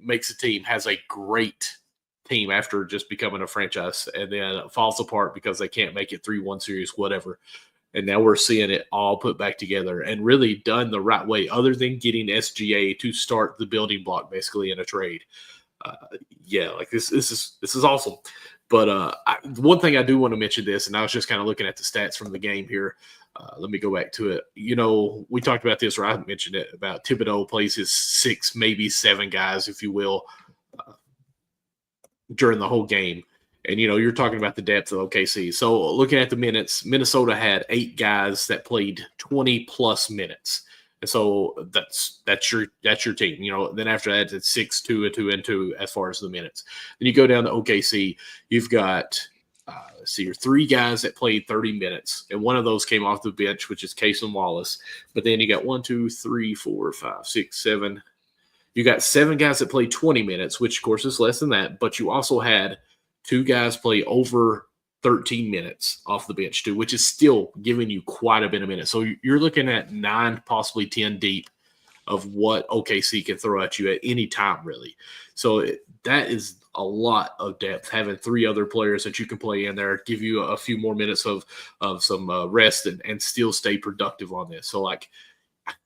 makes a team, has a great team after just becoming a franchise, and then it falls apart because they can't make it 3-1 series, whatever. And now we're seeing it all put back together and really done the right way, other than getting SGA to start the building block basically in a trade. This is awesome. But one thing I do want to mention this, and I was just kind of looking at the stats from the game here. Let me go back to it. We talked about this, or I mentioned it, about Thibodeau plays his 6, maybe 7 guys, if you will, during the whole game. And, you're talking about the depth of OKC. So looking at the minutes, Minnesota had 8 guys that played 20-plus minutes. And so that's your team. Then after that, it's 6, 2, and 2, and 2 as far as the minutes. Then you go down to OKC. You've got let's see here, 3 guys that played 30 minutes, and one of those came off the bench, which is Case and Wallace. But then you got 1, 2, 3, 4, 5, 6, 7. You got 7 guys that played 20 minutes, which of course is less than that. But you also had 2 guys play over 13 minutes off the bench too, which is still giving you quite a bit of minutes. So you're looking at 9, possibly 10 deep of what OKC can throw at you at any time, really. So that is a lot of depth, having 3 other players that you can play in there, give you a few more minutes of some rest and still stay productive on this. So, like,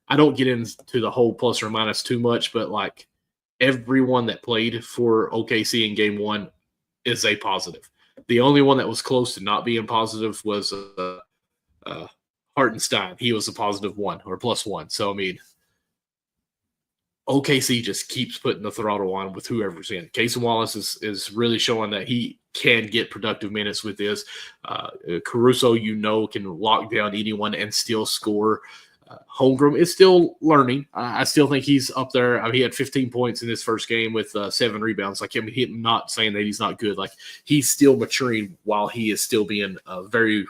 I don't get into the whole plus or minus too much, but, like, everyone that played for OKC in game 1 is a positive. The only one that was close to not being positive was Hartenstein. He was a positive 1 or +1. So, I mean, OKC just keeps putting the throttle on with whoever's in. Case Wallace is really showing that he can get productive minutes with this. Caruso, can lock down anyone and still score. Holmgren is still learning. I still think he's up there. I mean, he had 15 points in his first game with 7 rebounds. Like, I mean, I'm not saying that he's not good. Like, he's still maturing while he is still being a very,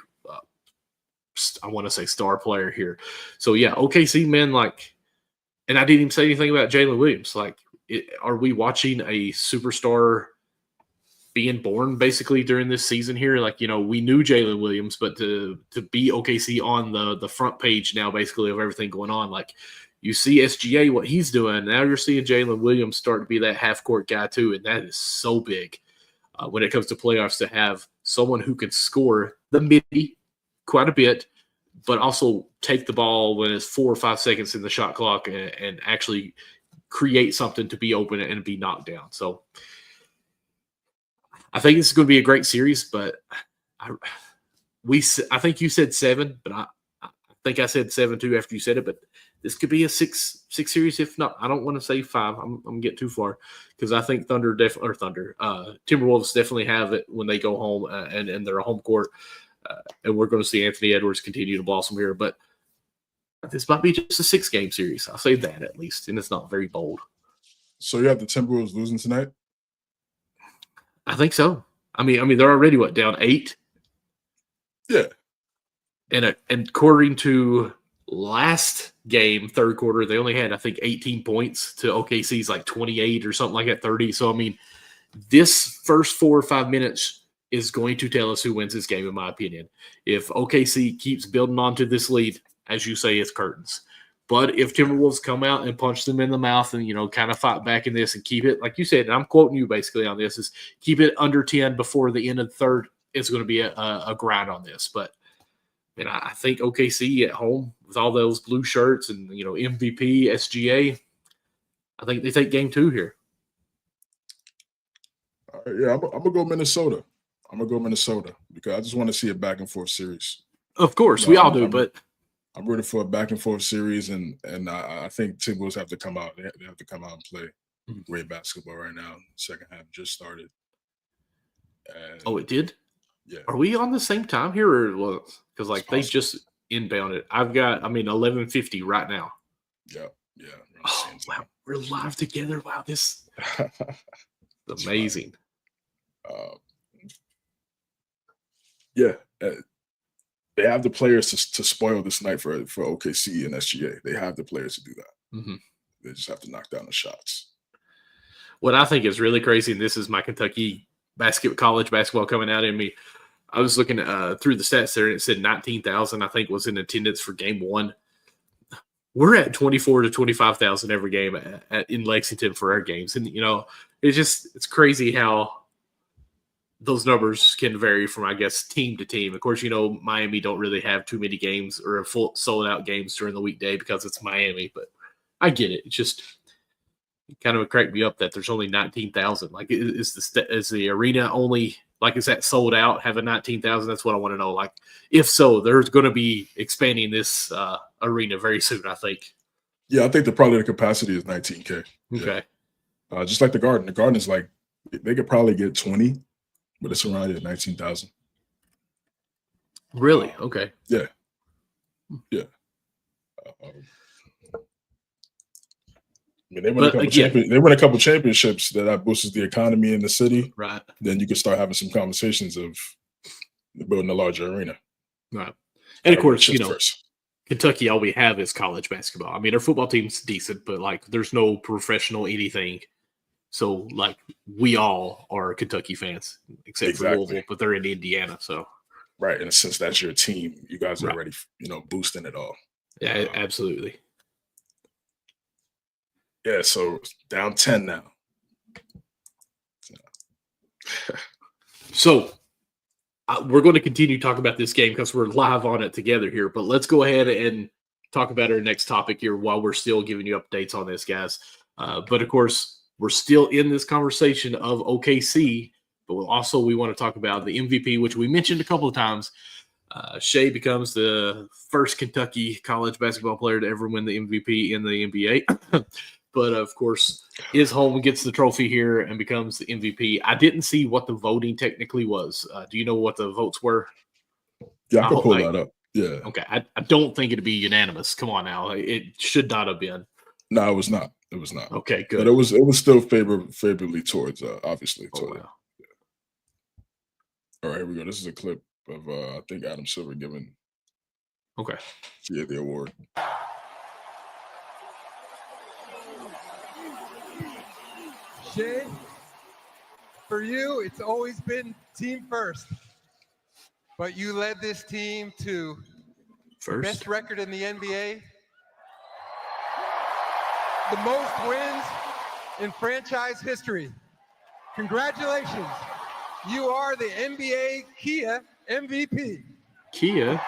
I want to say, star player here. So, yeah, OKC, man, like, and I didn't even say anything about Jalen Williams. Like, are we watching a superstar being born basically during this season here? Like, we knew Jalen Williams, but to be OKC on the front page now basically of everything going on, like, you see SGA, what he's doing. Now you're seeing Jalen Williams start to be that half-court guy too, and that is so big when it comes to playoffs to have someone who can score the midi quite a bit, but also take the ball when it's 4 or 5 seconds in the shot clock and actually create something to be open and be knocked down. So I think this is going to be a great series, but I think you said 7, but I think I said 7 too after you said it, but this could be a 6 series. If not, I don't want to say 5. I'm getting too far because I think Timberwolves definitely have it when they go home and they're a home court. And we're going to see Anthony Edwards continue to blossom here. But this might be just a 6-game series. I'll say that at least, and it's not very bold. So you have the Timberwolves losing tonight? I think so. I mean, they're already, down 8? Yeah. And according to last game, third quarter, they only had, I think, 18 points to OKC's like 28 or something like that, 30. So, I mean, this first 4 or 5 minutes is going to tell us who wins this game, in my opinion. If OKC keeps building onto this lead, as you say, it's curtains. But if Timberwolves come out and punch them in the mouth and, kind of fight back in this and keep it, like you said, and I'm quoting you basically on this, is keep it under 10 before the end of the third, it's going to be a grind on this. But, I think OKC at home with all those blue shirts and, MVP, SGA, I think they take game 2 here. All right, yeah, I'm going to go Minnesota. I'm going to go Minnesota because I just want to see a back-and-forth series. Of course, we all do, but I'm rooting for a back-and-forth series, and I think Timberwolves have to come out. They have to come out and play great basketball right now. Second half just started. And it did? Yeah. Are we on the same time here? Or because, like, they just inbounded. I've got, 11:50 right now. Yeah. Oh, wow. We're live together. Wow, this is amazing. Yeah, they have the players to spoil this night for OKC and SGA. They have the players to do that. Mm-hmm. They just have to knock down the shots. What I think is really crazy, and this is my Kentucky college basketball coming out in me. I was looking through the stats there, and it said 19,000, I think, was in attendance for game 1. We're at 24 to 25,000 every game in Lexington for our games. And, it's crazy how those numbers can vary from, I guess, team to team. Of course, Miami don't really have too many games or full sold-out games during the weekday because it's Miami. But I get it. It's just kind of cracked me up that there's only 19,000. Like, is the arena only, like, is that sold out, having 19,000? That's what I want to know. Like, if so, there's going to be expanding this arena very soon, I think. Yeah, I think the capacity is 19K. Okay. Yeah. Just like the Garden. The Garden is like, they could probably get 20. But it's around at 19,000. Really? Okay. Yeah. They win a couple championships that boosted the economy in the city. Right. Then you can start having some conversations of building a larger arena. Right. And of course, first. Kentucky, all we have is college basketball. I mean, our football team's decent, but like there's no professional anything. So like we all are Kentucky fans, except for Louisville, but they're in Indiana. So right. And since that's your team, you guys are right. already, boosting it all. Yeah, absolutely. Yeah, so down 10 now. So we're going to continue talking about this game because we're live on it together here. But let's go ahead and talk about our next topic here while we're still giving you updates on this, guys. But of course, we're still in this conversation of OKC. But we want to talk about the MVP, which we mentioned a couple of times. Shea becomes the first Kentucky college basketball player to ever win the MVP in the NBA. But, of course, is home and gets the trophy here and becomes the MVP. I didn't see what the voting technically was. Do you know what the votes were? Yeah, I can pull that up. Yeah. Okay. I don't think it'd be unanimous. Come on now. It should not have been. No, it was not. It was not. Okay, good. But it was still favorably towards, obviously. Oh, wow. Yeah. All right, here we go. This is a clip of, I think, Adam Silver giving the award. Shea, for you, it's always been team first. But you led this team to the best record in the NBA, the most wins in franchise history. Congratulations. You are the NBA Kia MVP. Kia?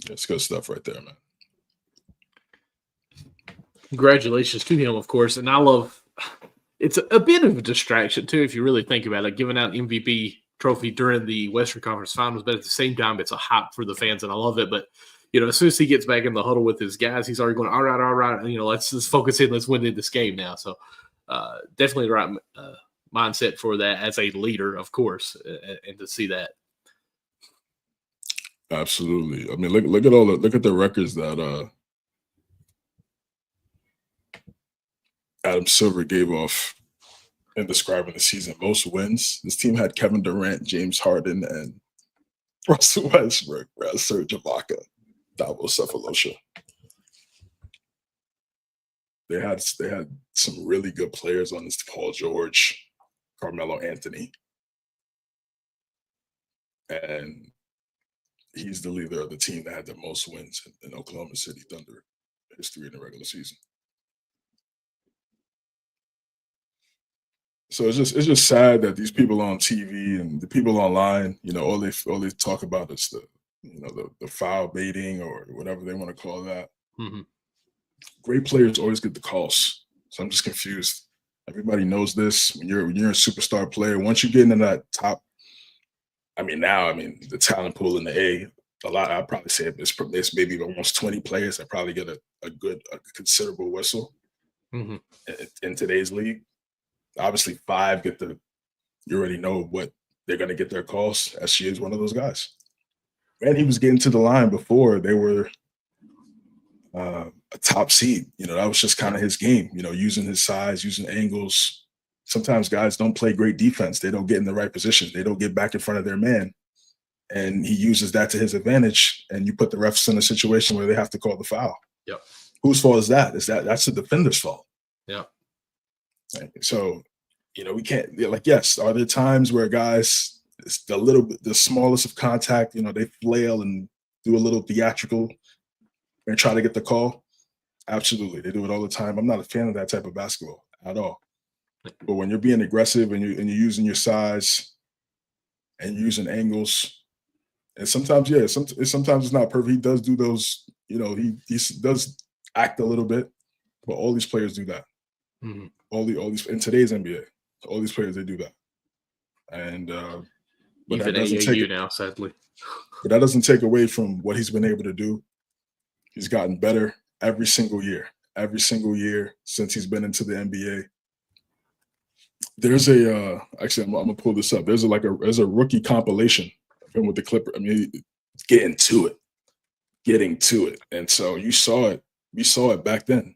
It's good stuff right there, man. Congratulations to him, of course. And I love it's a bit of a distraction, too, if you really think about it. Giving out MVP trophy during the Western Conference Finals, but at the same time, it's a hype for the fans, and I love it. But, as soon as he gets back in the huddle with his guys, he's already going, all right. Let's just focus in. Let's win this game now. So definitely the right mindset for that as a leader, of course, and to see that. Absolutely. I mean, look at the records that Adam Silver gave off in describing the season. Most wins. This team had Kevin Durant, James Harden, and Russell Westbrook, Serge Ibaka, Dabo Cephalosha. They had some really good players on this. Paul George, Carmelo Anthony, and he's the leader of the team that had the most wins in Oklahoma City Thunder history in the regular season. So it's just sad that these people on TV and the people online, all they talk about is the foul baiting or whatever they want to call that. Mm-hmm. Great players always get the calls. So I'm just confused. Everybody knows this. When you're a superstar player, once you get into that top, the talent pool in the a lot, I'd probably say it's maybe almost 20 players that probably get a considerable whistle in today's league. Obviously, 5 you already know what they're going to get their calls. SGA is one of those guys. And he was getting to the line before they were a top seed. That was just kind of his game, using his size, using angles. Sometimes guys don't play great defense. They don't get in the right position. They don't get back in front of their man. And he uses that to his advantage. And you put the refs in a situation where they have to call the foul. Yep. Whose fault is that? That's the defender's fault. Yeah. So, we can't, yes, are there times where guys, it's the smallest of contact, they flail and do a little theatrical and try to get the call? Absolutely. They do it all the time. I'm not a fan of that type of basketball at all. But when you're being aggressive and you're using your size and you're using angles, and sometimes, sometimes it's not perfect. He does do those, he does act a little bit, but all these players do that. Mm-hmm. All these in today's NBA, all these players, they do that. And but even AAU now, sadly. But that doesn't take away from what he's been able to do. He's gotten better every single year since he's been into the NBA. There's a actually I'm gonna pull this up. There's a rookie compilation of him with the Clippers. I mean, getting to it, and so you saw it. We saw it back then.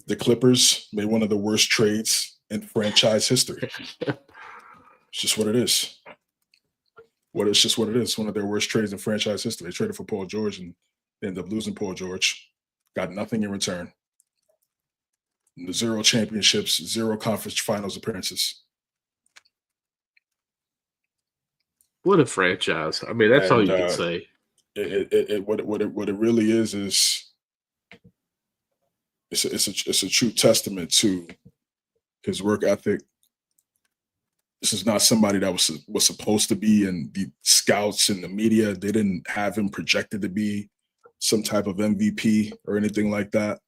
The Clippers made one of the worst trades in franchise history. It's just what it is. It's just what it is. One of their worst trades in franchise history. They traded for Paul George and they ended up losing Paul George. Got nothing in return. 0 championships, 0 conference finals appearances. What a franchise! I mean, that's all you can say. What it really is it's a true testament to his work ethic. This is not somebody that was supposed to be in the scouts and the media. They didn't have him projected to be some type of MVP or anything like that.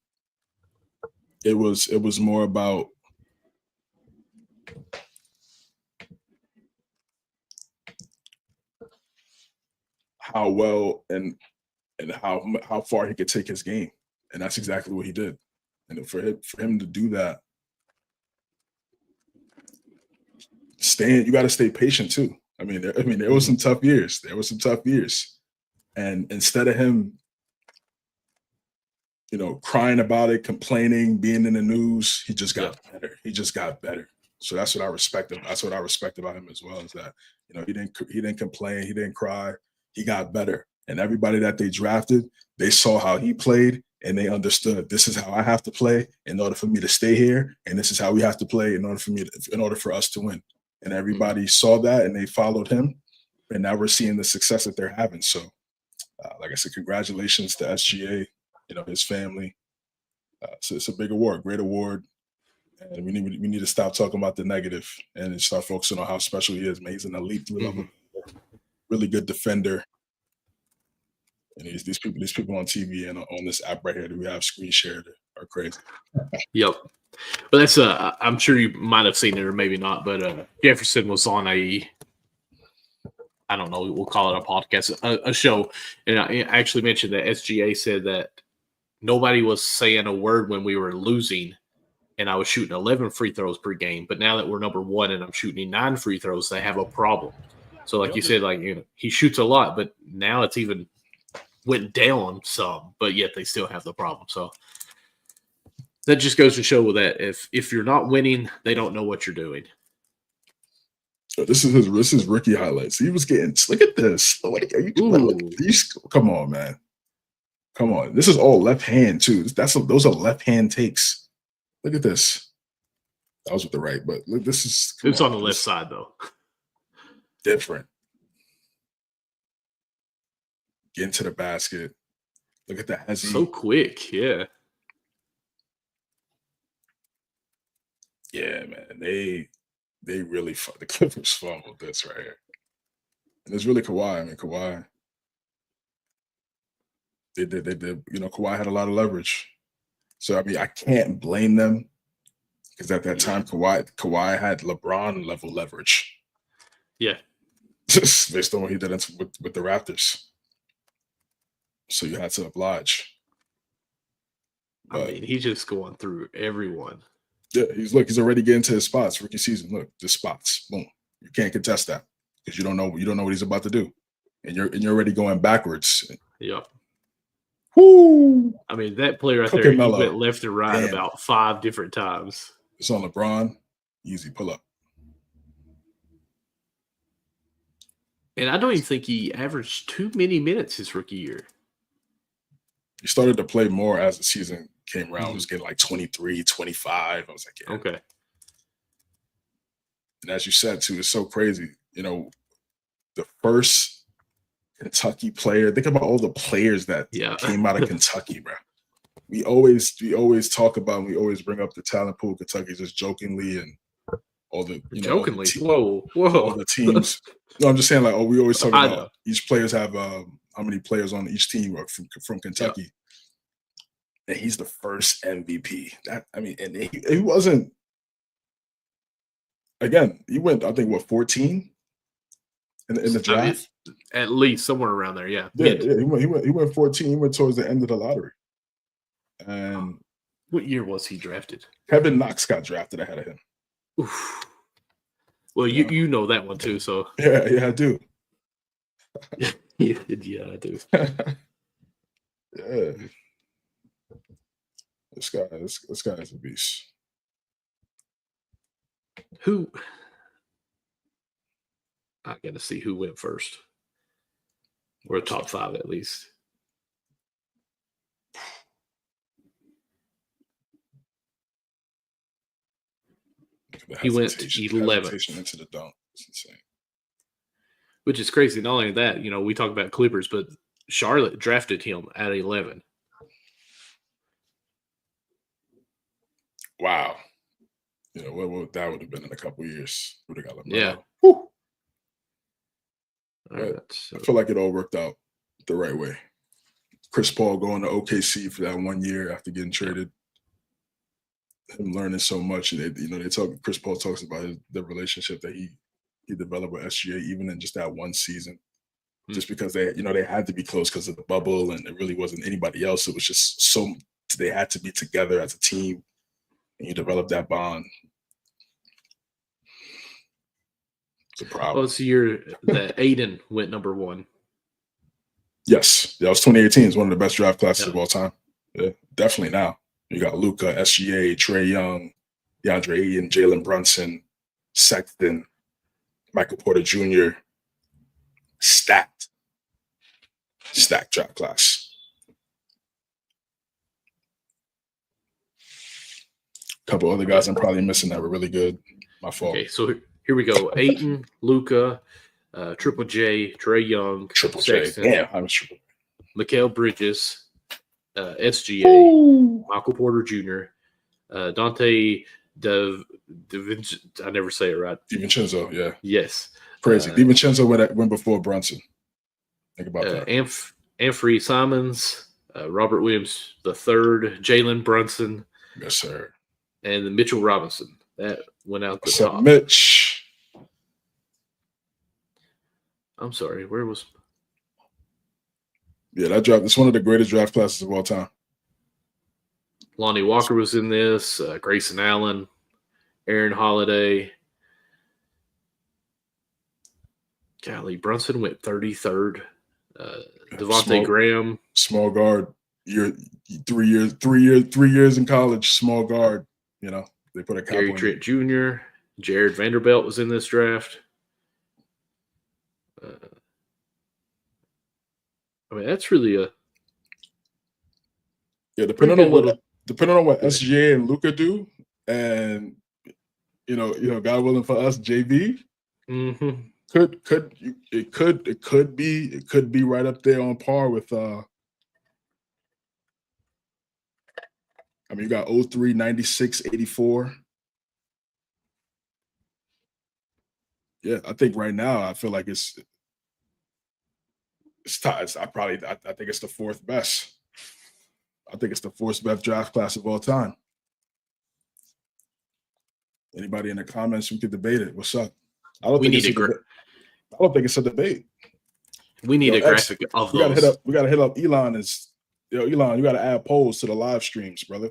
It was more about how well and how far he could take his game, and that's exactly what he did. And for him to do that, you got to stay patient too. I mean, there was some tough years. And instead of him, crying about it, complaining, being in the news, he just got better. So that's what I respect. That's what I respect about him as well, is that he didn't complain, he didn't cry, he got better. And everybody that they drafted, they saw how he played, and they understood, this is how I have to play in order for me to stay here, and this is how we have to play in order for us to win. And everybody saw that, and they followed him, and now we're seeing the success that they're having. So, like I said, congratulations to SGA, his family. So it's a big award, great award, and we need to stop talking about the negative and start focusing on how special he is. Man, he's an elite level, really good defender. And these people on TV and on this app right here that we have screen shared are crazy. Yep. But that's I'm sure you might have seen it or maybe not, but Jefferson was on I don't know, we'll call it a podcast, a show. And I actually mentioned that SGA said that nobody was saying a word when we were losing, and I was shooting 11 free throws per game. But now that we're number 1 and I'm shooting 9 free throws, they have a problem. So like you said, he shoots a lot, but now it's even went down some, but yet they still have the problem. So that just goes to show that if you're not winning, they don't know what you're doing. This is rookie highlights. He was getting, look at this. Come on, man. Come on. This is all left hand too. Those are left hand takes. Look at this. I was with the right, but look, it's on the left side though. Different. Get into the basket. Look at that. So quick, yeah. Yeah, man. They really the Clippers fumbled this right here. And it's really Kawhi. I mean, Kawhi. They did. Kawhi had a lot of leverage. So I mean, I can't blame them, because at that time Kawhi had LeBron level leverage. Yeah. Just based on what he did with the Raptors. So you had to oblige. But, I mean, he's just going through everyone. Yeah, he's already getting to his spots. Rookie season, look, the spots. Boom. You can't contest that because you don't know what he's about to do, and you're already going backwards. Yep. Woo! I mean, that player right there, he went left and right about 5 different times. It's on LeBron. Easy pull up. And I don't even think he averaged too many minutes his rookie year. He started to play more as the season came around. He was getting like 23, 25. I was like, yeah. Okay. And as you said, too, it's so crazy. The first Kentucky player, think about all the players that came out of Kentucky, bro. We always talk about, and we always bring up the talent pool of Kentucky just jokingly, and all the jokingly. Whoa. All the teams. No, I'm just saying, like, we always talk about each players have how many players on each team are from Kentucky. Yeah. And he's the first MVP. And he wasn't. Again, he went, I think, 14? in the draft. At least somewhere around there, yeah. Yeah, he went 14. He went towards the end of the lottery. And what year was he drafted? Kevin Knox got drafted ahead of him. Oof. Well, you know that one too, so yeah, I do. yeah, I do. Yeah, this guy is a beast. Who? I got to see who went first. Or top 5 at least. He went 11th. Into the dunk. It's insane. Which is crazy. Not only that, we talk about Clippers, but Charlotte drafted him at 11. Wow. What that would have been in a couple of years. Would have got yeah. Right, I feel like it all worked out the right way. Chris Paul going to OKC for that 1 year after getting traded. Him learning so much. Chris Paul talks about the relationship that he developed with SGA, even in just that one season. Just because they had to be close because of the bubble, and it really wasn't anybody else. It was just they had to be together as a team, and you develop that bond. It's a problem. Well, it's the year that Aiden went number 1. Yes, that was 2018. It's one of the best draft classes of all time. Yeah, definitely now. You got Luka, SGA, Trae Young, DeAndre Ayton, Jalen Brunson, Sexton, Michael Porter Jr. Stacked draft class. A couple other guys I'm probably missing that were really good. My fault. Okay, so here we go. Ayton, Luka, Triple J, Trae Young, Triple Sexton, J. Damn, I was Triple J. Mikal Bridges, SGA, Michael Porter Jr., Dante I never say it right. DiVincenzo, yeah. Yes. Crazy. DiVincenzo went before Brunson. Think about that. Anfernee Simons, Robert Williams III, Jalen Brunson. Yes, sir. And then Mitchell Robinson. That went out the What's top. up, Mitch? I'm sorry. Where was... Yeah, that draft. It's one of the greatest draft classes of all time. Lonnie Walker was in this. Grayson Allen, Aaron Holiday. Golly, Brunson went 33rd. Devontae Graham, small guard. You're 3 years in college. Small guard. They put a cap Gary on Trent Jr., Jared Vanderbilt was in this draft. That's really a depending on what SGA and Luka do, and God willing for us, JB could be right up there on par with. You got 03, 96, 84. Yeah, I think right now I feel like it's tied. I think it's the 4th best. I think it's the 4th best draft class of all time. Anybody in the comments, we could debate it. What's up? I don't think it's a debate. We need a graphic of those. We gotta hit up Elon. Elon, you gotta add polls to the live streams, brother.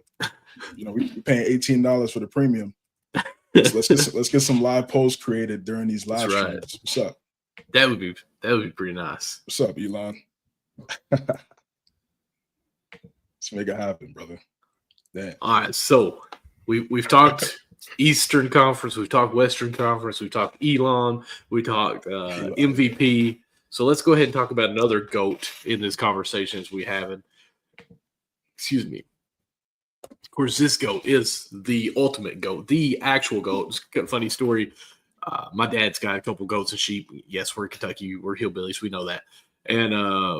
We paying $18 for the premium. Let's get some live polls created during these live streams. What's up? That would be pretty nice. What's up, Elon? Let's make it happen, brother. Damn. All right, so we've talked Eastern Conference, we've talked Western Conference, we've talked Elon, we talked MVP. So let's go ahead and talk about another GOAT in this conversation as we have it. Excuse me. Of course, this GOAT is the ultimate GOAT, the actual GOAT. It's a funny story. My dad's got a couple goats and sheep. Yes, we're in Kentucky. We're hillbillies. We know that. And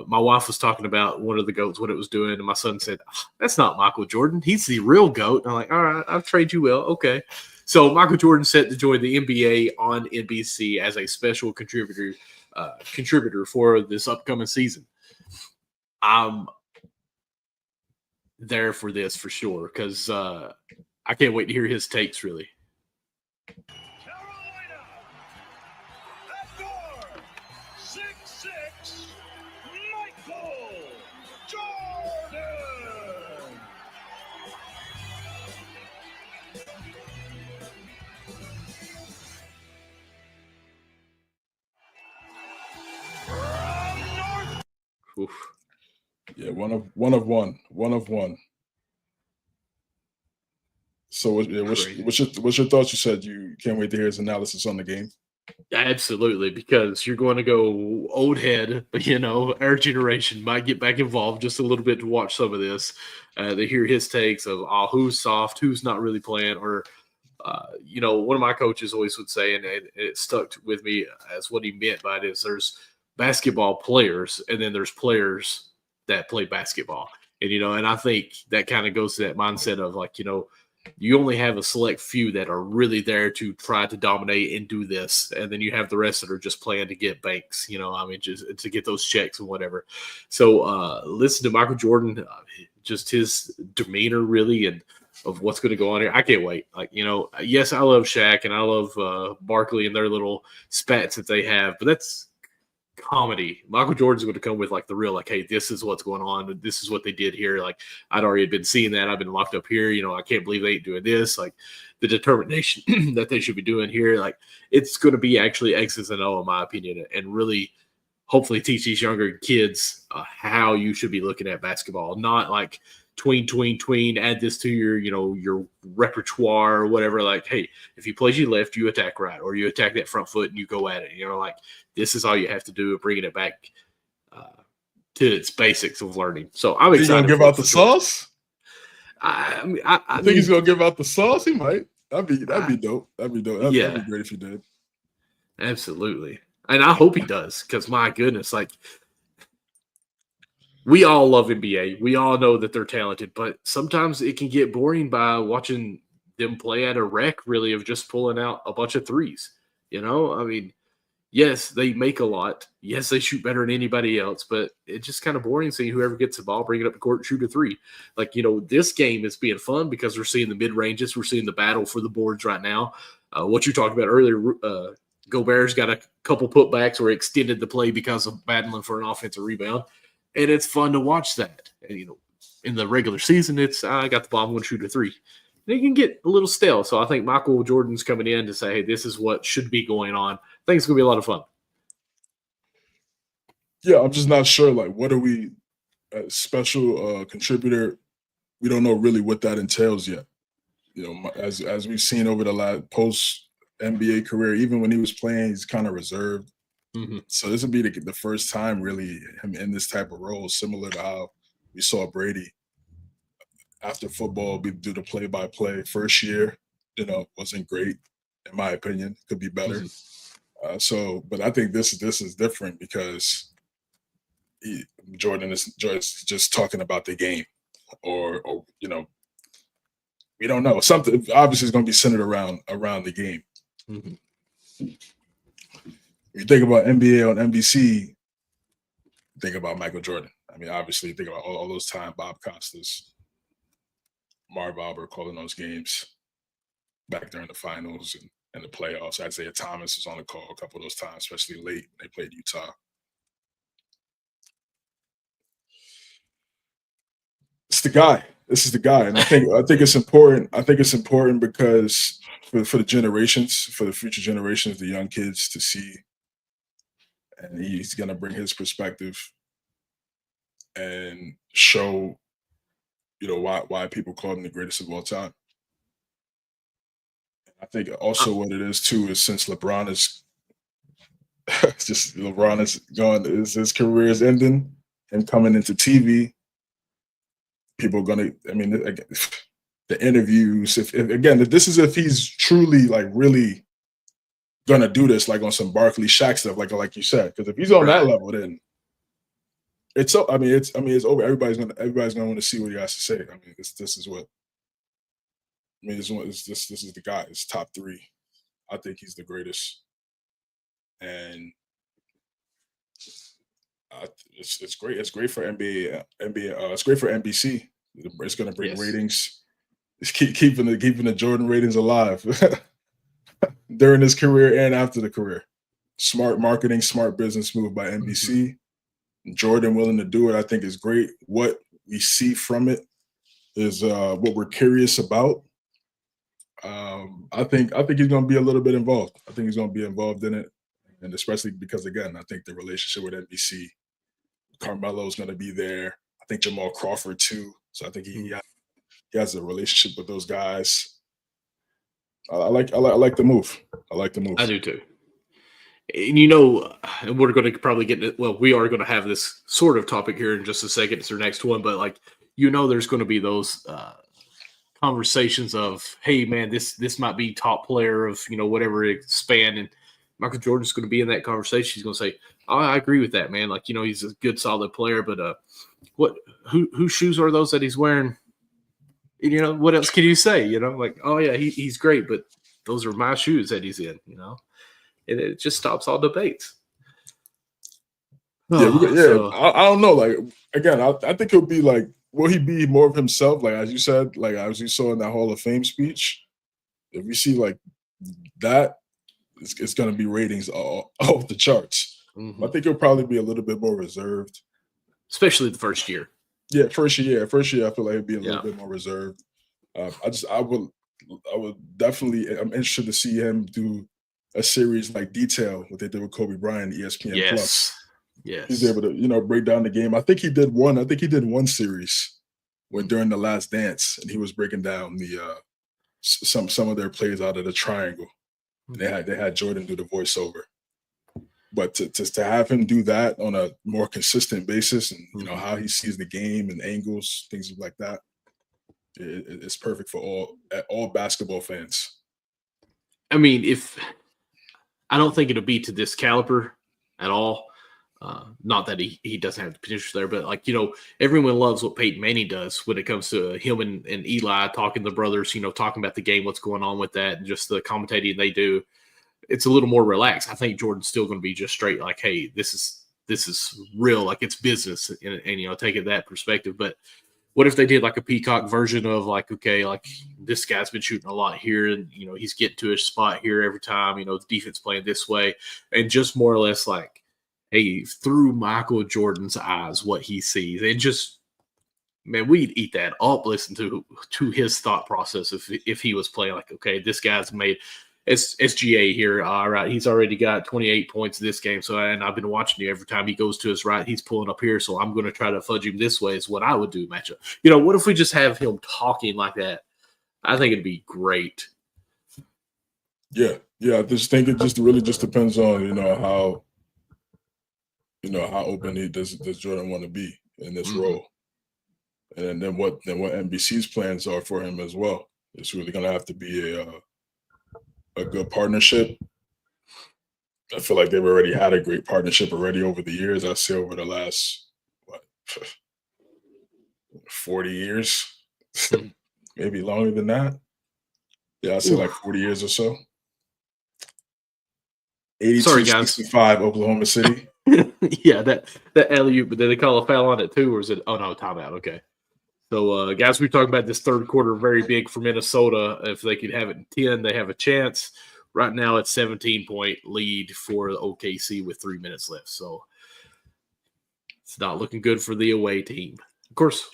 my wife was talking about one of the goats, what it was doing. And my son said, that's not Michael Jordan. He's the real GOAT. And I'm like, all right, I'll trade you well. Okay. So Michael Jordan set to join the NBA on NBC as a special contributor for this upcoming season. I'm there for this for sure because I can't wait to hear his takes, really. 6, Michael Jordan. Oof. Yeah, one of one. So, what's your thoughts? You said you can't wait to hear his analysis on the game. Absolutely, because you're going to go old head, but our generation might get back involved just a little bit to watch some of this, to hear his takes of who's soft, who's not really playing, or one of my coaches always would say, and it stuck with me as what he meant by it is there's basketball players, and then there's players that play basketball, and I think that kind of goes to that mindset of you only have a select few that are really there to try to dominate and do this. And then you have the rest that are just playing to get banks, just to get those checks and whatever. So listen to Michael Jordan, just his demeanor really, and of what's going to go on here. I can't wait. Yes, I love Shaq and I love Barkley and their little spats that they have, but that's comedy. Michael Jordan's going to come with the real, hey, this is what's going on. This is what they did here. I'd already been seeing that. I've been locked up here. I can't believe they ain't doing this. The determination that they should be doing here. It's going to be actually X's and O in my opinion, and really hopefully teach these younger kids how you should be looking at basketball. Not tween, add this to your repertoire or whatever. Hey, if he plays you left, you attack right, or you attack that front foot and you go at it. This is all you have to do, bringing it back to its basics of learning. So I'm excited. He's gonna give out the sauce. I think he's gonna give out the sauce. He might. That'd be dope. That'd be dope. That'd be great if he did. Absolutely, and I hope he does, because my goodness, we all love NBA. We all know that they're talented, but sometimes it can get boring by watching them play at a wreck, really, of just pulling out a bunch of threes. Yes, they make a lot. Yes, they shoot better than anybody else, but it's just kind of boring seeing whoever gets the ball, bring it up the court, shoot a three. This game is being fun because we're seeing the mid-ranges. We're seeing the battle for the boards right now. What you talked about earlier, Gobert's got a couple putbacks where he extended the play because of battling for an offensive rebound. And it's fun to watch that. And, in the regular season, it's I got the ball, I'm going to shoot a three. And it can get a little stale. So I think Michael Jordan's coming in to say, hey, this is what should be going on. I think it's going to be a lot of fun. Yeah, I'm just not sure. What are we, a special contributor? We don't know really what that entails yet. As we've seen over the last post NBA career, even when he was playing, he's kind of reserved. Mm-hmm. So this would be the first time really him in this type of role, similar to how we saw Brady after football do the play-by-play. First year, wasn't great in my opinion. Could be better. Mm-hmm. But I think this is different because Jordan is just talking about the game, or we don't know. Something obviously is going to be centered around the game. Mm-hmm. You think about NBA on NBC, think about Michael Jordan. Obviously, think about all those times Bob Costas, Marv Albert calling those games back during the finals and the playoffs. Isaiah Thomas was on the call a couple of those times, especially late. They played Utah. It's the guy. This is the guy, and I think it's important. I think it's important because for the generations, for the future generations, the young kids to see. And he's going to bring his perspective and show, why people call him the greatest of all time. I think also what it is too is since LeBron is gone, his career is ending and coming into TV. People are going to, the interviews. If this is if he's truly really gonna do this on some Barkley Shaq stuff, like you said, because if he's on that level, then it's so. It's over. Everybody's gonna want to see what he has to say. This is what. This is the guy. It's top 3. I think he's the greatest, and it's great. It's great for NBA. It's great for NBC. It's gonna bring ratings. It's keeping the Jordan ratings alive. During his career and after the career. Smart marketing, smart business move by NBC. Jordan willing to do it, I think, is great. What we see from it is what we're curious about. I think he's going to be a little bit involved. I think he's going to be involved in it, and especially because, again, I think the relationship with NBC, Carmelo's going to be there. I think Jamal Crawford too. So I think he has a relationship with those guys. I like the move. I like the move. I do too. And we're going to probably get it. Well, we are going to have this sort of topic here in just a second. It's our next one, but there's going to be those conversations of, hey man, this might be top player of whatever span, and Michael Jordan's going to be in that conversation. He's going to say, oh, I agree with that, man. He's a good, solid player, but whose shoes are those that he's wearing? What else can you say? Oh yeah, he's great, but those are my shoes that he's in. And it just stops all debates. I don't know. Again, I think he'll be will he be more of himself? As you said, as you saw in that Hall of Fame speech, if we see that, it's going to be ratings off the charts. Mm-hmm. I think he'll probably be a little bit more reserved, especially the first year. Yeah, first year, I feel like he'll be a little bit more reserved. I would definitely. I'm interested to see him do a series like Detail, what they did with Kobe Bryant, ESPN Plus. Yes. He's able to, break down the game. I think he did one series during the Last Dance, and he was breaking down the some of their plays out of the triangle. Mm-hmm. They had Jordan do the voiceover. But to have him do that on a more consistent basis, and how he sees the game and angles, things like that, it's perfect for all basketball fans. I mean, I don't think it'll be to this caliber at all. Not that he doesn't have the potential there, but everyone loves what Peyton Manning does when it comes to him and Eli talking to the brothers, talking about the game, what's going on with that, and just the commentating they do. It's a little more relaxed. I think Jordan's still going to be just straight, hey, this is real, it's business, and take it that perspective. But what if they did a Peacock version of this guy's been shooting a lot here, and he's getting to his spot here every time, the defense playing this way, and just more or less hey, through Michael Jordan's eyes, what he sees, and just, man, we'd eat that up, listen to his thought process if he was playing okay, this guy's made SGA here. All right, he's already got 28 points this game. So, and I've been watching you every time he goes to his right, he's pulling up here. So I'm going to try to fudge him this way is what I would do matchup. What if we just have him talking like that? I think it'd be great. Yeah. I just think it really depends on, how open does Jordan want to be in this role. And then what NBC's plans are for him as well. It's really going to have to be a good partnership. I feel like they've already had a great partnership already over the years. I say over the last 40 years, maybe longer than that. Yeah, I say 40 years or so. 82-65 Oklahoma City. Yeah, that alley-oop, but did they call a foul on it too, or is it? Oh no, timeout. Okay. So, guys, we're talking about this third quarter very big for Minnesota. If they could have it in 10, they have a chance. Right now, it's 17-point lead for the OKC with 3 minutes left. So, it's not looking good for the away team. Of course,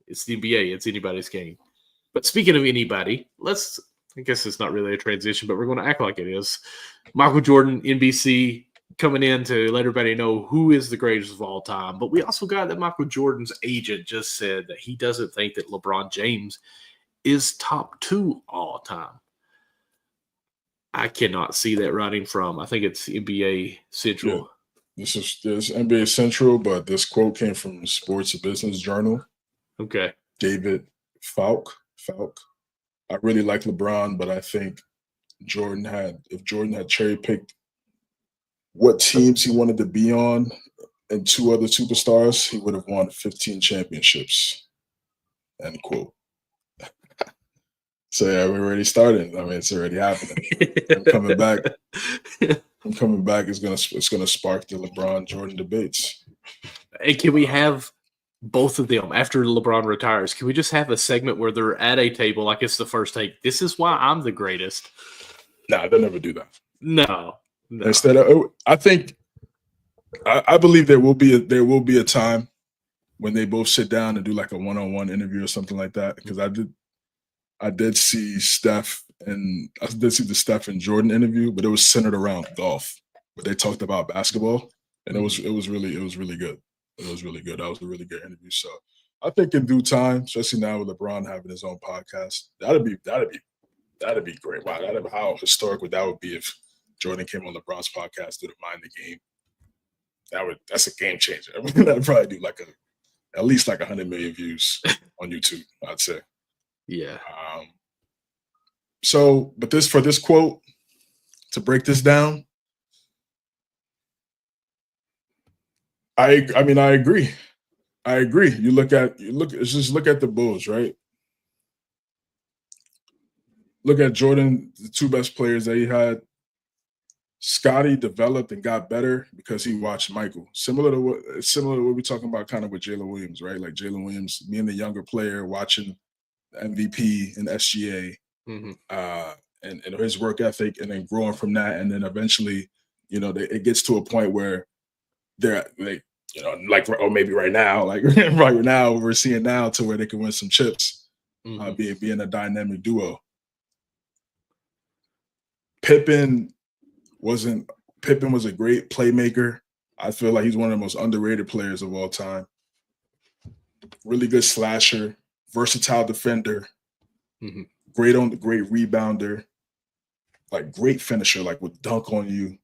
It's the NBA. It's anybody's game. But speaking of anybody, I guess it's not really a transition, but we're going to act like it is. Michael Jordan, NBC, coming in to let everybody know who is the greatest of all time. But we also got that Michael Jordan's agent just said that he doesn't think that LeBron James is top 2 all time. I cannot see that writing from, I think it's NBA Central. Yeah. This is NBA Central, but this quote came from Sports Business Journal. Okay. David Falk. I really like LeBron, but I think if Jordan had cherry picked what teams he wanted to be on and 2 other superstars, he would have won 15 championships. End quote. So yeah, we're already starting. I mean, it's already happening. I'm coming back. It's gonna spark the LeBron Jordan debates. And can we have both of them after LeBron retires? Can we just have a segment where they're at a table like it's the first take? This is why I'm the greatest. Nah, they'll never do that. No. No. Instead of, I believe there will be a time when they both sit down and do like a one-on-one interview or something like that. Because I did see the Steph and Jordan interview, but it was centered around golf. But they talked about basketball, and it was really good. It was really good. That was a really good interview. So I think in due time, especially now with LeBron having his own podcast, that'd be great. Wow, how historic would that be if Jordan came on LeBron's podcast to Mind the Game? That's a game changer. I mean, that'd probably do at least 100 million views on YouTube, I'd say. Yeah. But for this quote, to break this down, I agree. You look at the Bulls, right? Look at Jordan, the two best players that he had. Scottie developed and got better because he watched Michael. Similar to what we're talking about kind of with Jalen Williams, right? Like Jalen Williams being the younger player, watching MVP and SGA, and his work ethic, and then growing from that, and then eventually, it gets to a point where they're or maybe right now, right now we're seeing now to where they can win some chips, being a dynamic duo. Pippen was a great playmaker. I feel like he's one of the most underrated players of all time. Really good slasher, versatile defender, great rebounder, great finisher, would dunk on you.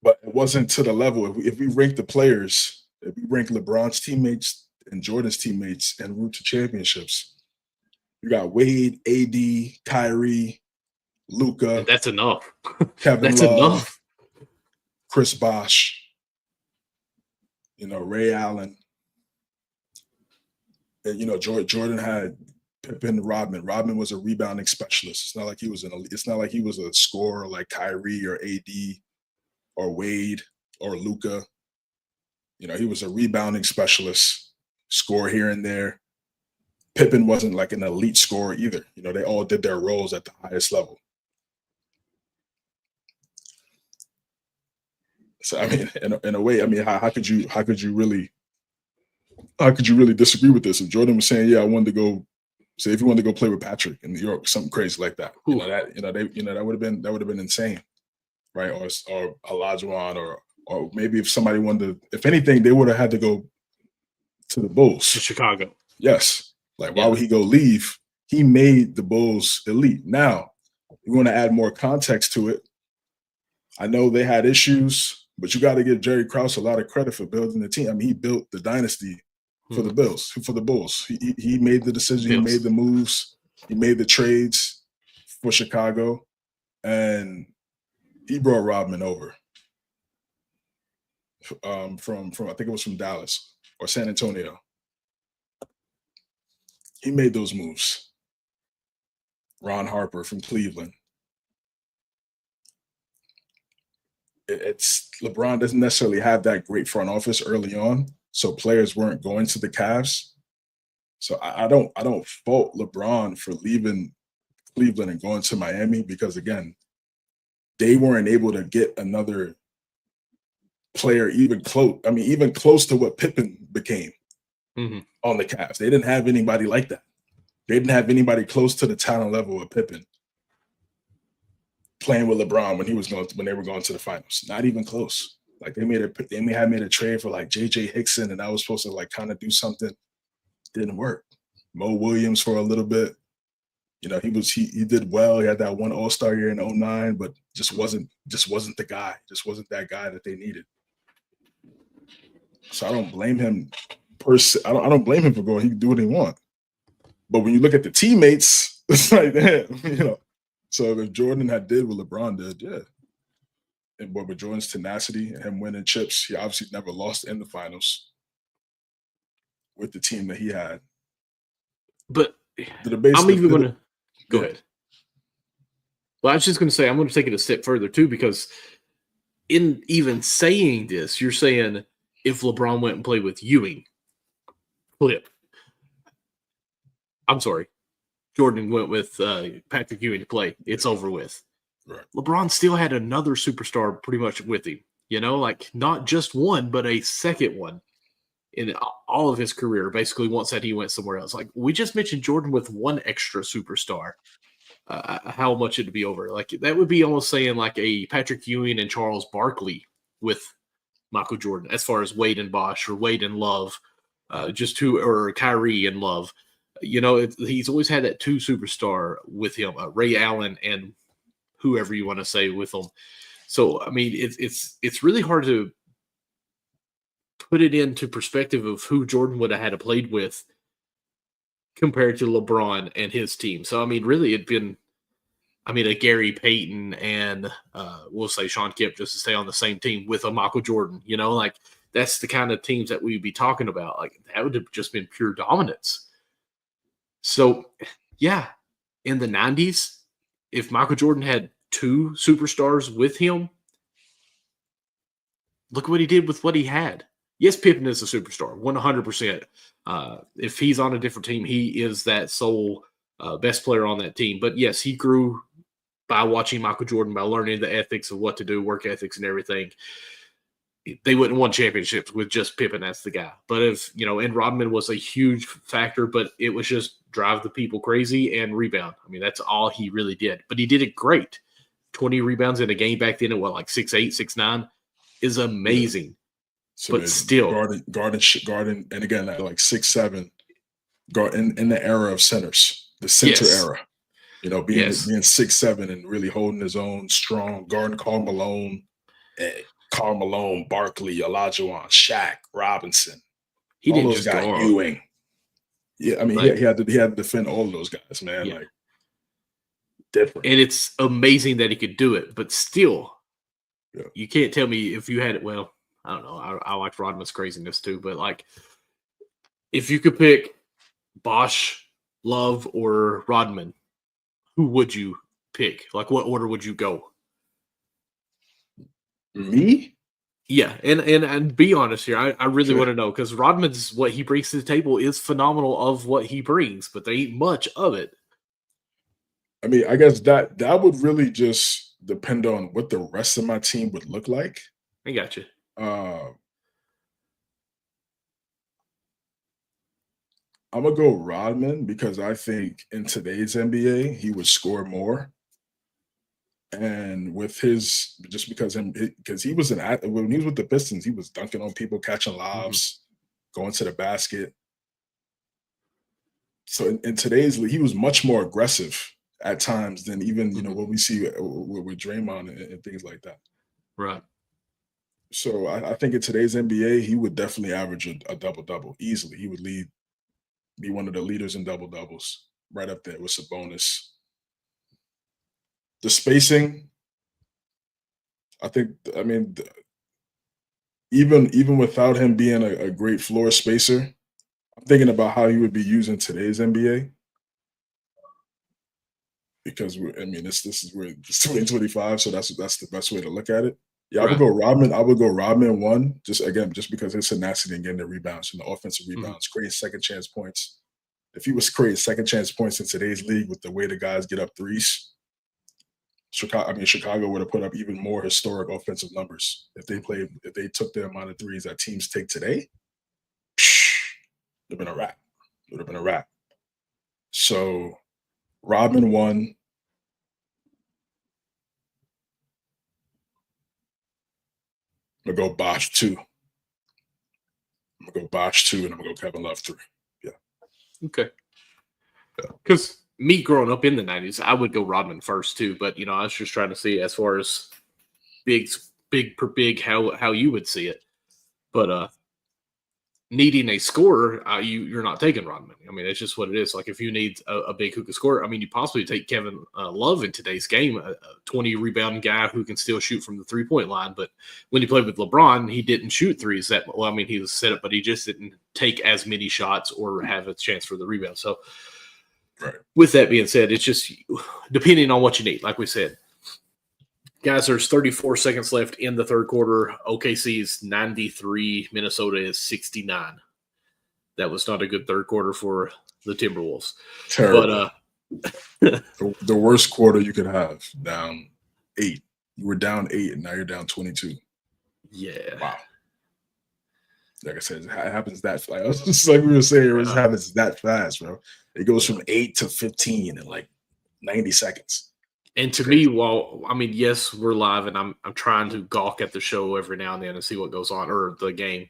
But it wasn't to the level. If we rank the players, if we rank LeBron's teammates and Jordan's teammates en route to championships, you got Wade, AD, Kyrie, Luka. That's enough. Kevin That's Love, enough. Chris Bosh, Ray Allen. And Jordan had Pippen, Rodman. Rodman was a rebounding specialist. It's not like he was a scorer like Kyrie or AD or Wade or Luka. He was a rebounding specialist, score here and there. Pippen wasn't like an elite scorer either. They all did their roles at the highest level. So I mean, in a way, I mean, how could you really disagree with this? If Jordan was saying, "Yeah, I wanted to go," say if you wanted to go play with Patrick in New York, something crazy like that, that would have been insane, right? Or Olajuwon, or maybe if somebody wanted to, if anything, they would have had to go to the Bulls, to Chicago. Yes, why would he go leave? He made the Bulls elite. Now, you want to add more context to it. I know they had issues, but you got to give Jerry Krause a lot of credit for building the team. I mean, he built the dynasty for the Bulls. He made the decision, he made the moves, he made the trades for Chicago, and he brought Rodman over from I think it was from Dallas or San Antonio. He made those moves. Ron Harper from Cleveland. It's LeBron doesn't necessarily have that great front office early on, so players weren't going to the Cavs. So I don't fault LeBron for leaving Cleveland and going to Miami because again, they weren't able to get another player even close to what Pippen became on the Cavs. They didn't have anybody like that. They didn't have anybody close to the talent level of Pippen playing with LeBron when they were going to the finals. Not even close. They had made a trade for JJ Hickson, and that was supposed to kind of do something. Didn't work. Mo Williams for a little bit. He did well. He had that one All-Star year in 2009, but just wasn't the guy. Just wasn't that guy that they needed. So I don't blame him per se. I don't blame him for going. He can do what he wants. But when you look at the teammates, it's like that, So if Jordan had did what LeBron did, yeah. But with Jordan's tenacity and him winning chips, he obviously never lost in the finals with the team that he had. But I'm even going to go ahead. Well, I was just going to say, I'm going to take it a step further too, because in even saying this, you're saying if LeBron went and played with Ewing, I'm sorry. Jordan went with Patrick Ewing to play. It's over with. Right. LeBron still had another superstar pretty much with him. Like not just one, but a second one in all of his career. Basically, once that he went somewhere else. Like we just mentioned Jordan with one extra superstar. How much it'd be over? Like that would be almost saying like a Patrick Ewing and Charles Barkley with Michael Jordan, as far as Wade and Bosh or Wade and Love, or Kyrie and Love. He's always had that two superstar with him, Ray Allen and whoever you want to say with him. So I mean, it's really hard to put it into perspective of who Jordan would have had to played with compared to LeBron and his team. So I mean, really, it'd been, a Gary Payton and we'll say Sean Kemp just to stay on the same team with a Michael Jordan. Like that's the kind of teams that we'd be talking about. Like that would have just been pure dominance. So yeah, in the 90s, if Michael Jordan had two superstars with him, look what he did with what he had. Yes, Pippen is a superstar, 100%. If he's on a different team, he is that sole best player on that team. But yes, he grew by watching Michael Jordan, by learning the ethics of what to do, work ethics and everything. They wouldn't have won championships with just Pippen as the guy. But and Rodman was a huge factor, but it was just drive the people crazy and rebound. That's all he really did. But he did it great. 20 rebounds in a game back then at 6'8", 6'9" is amazing. So but still, guarding, and again at 6'7", in the era of centers, the center era. Being 6'7" and really holding his own, strong, guarding Karl Malone, Barkley, Olajuwon, Shaq, Robinson. He all didn't those just guys. guard. Ewing. Yeah, he had to defend all of those guys, man. Yeah. Different. And it's amazing that he could do it, but still, yeah. You can't tell me if you had it. Well, I don't know. I liked Rodman's craziness too, but if you could pick Bosh, Love, or Rodman, who would you pick? What order would you go? Me? Yeah, and be honest here. I really want to know, because Rodman's, what he brings to the table is phenomenal of what he brings, but there ain't much of it. I guess that would really just depend on what the rest of my team would look like. I got you. I'm gonna go Rodman because I think in today's NBA he would score more. And with his, just because he was when he was with the Pistons, he was dunking on people, catching lobs, going to the basket. So in today's league, he was much more aggressive at times than even what we see with Draymond and things like that. Right. So I think in today's NBA, he would definitely average a double-double easily. He would be one of the leaders in double-doubles, right up there with Sabonis. The spacing, even without him being a great floor spacer, I'm thinking about how he would be used in today's NBA. Because this is where it's 2025, so that's the best way to look at it. Yeah, I would go Rodman. I would go Rodman one, just because his tenacity and getting the rebounds and the offensive rebounds, creating second chance points. If he was creating second chance points in today's league with the way the guys get up threes, Chicago would have put up even more historic offensive numbers if they took the amount of threes that teams take today. It would have been a wrap. So Rodman one. I'm gonna go Bosh 2. And I'm gonna go Kevin Love 3. Yeah. Okay. Because me growing up in the 90s, I would go Rodman first too. But I was just trying to see as far as big per big how you would see it. But needing a scorer, you're not taking Rodman. It's just what it is. Like if you need a big who can score, you possibly take Kevin Love in today's game, a 20 rebounding guy who can still shoot from the 3-point line. But when he played with LeBron, he didn't shoot threes that well. He was set up, but he just didn't take as many shots or have a chance for the rebound. So with that being said, it's just depending on what you need. Like we said, guys, there's 34 seconds left in the third quarter. OKC is 93. Minnesota is 69. That was not a good third quarter for the Timberwolves. Terrible. But The worst quarter you could have, down 8. You were down 8, and now you're down 22. Yeah. Wow. Like I said, it happens that like, just like we were saying, it happens that fast, bro. It goes from 8 to 15 in like 90 seconds. And to me, well, I mean, yes, we're live, and I'm trying to gawk at the show every now and then and see what goes on, or the game.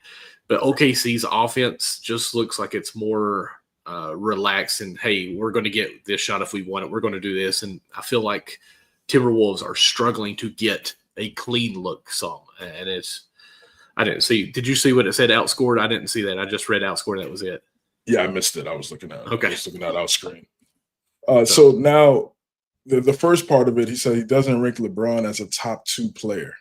But OKC's offense just looks like it's more relaxed, and hey, we're going to get this shot if we want it. We're going to do this, and I feel like Timberwolves are struggling to get a clean look some, and it's. I didn't see. Did you see what it said? Outscored? I didn't see that. I just read outscored. That was it. Yeah, I missed it. I was looking at it. Okay. I was looking at our screen. So now, the first part of it, he said he doesn't rank LeBron as a top 2 player.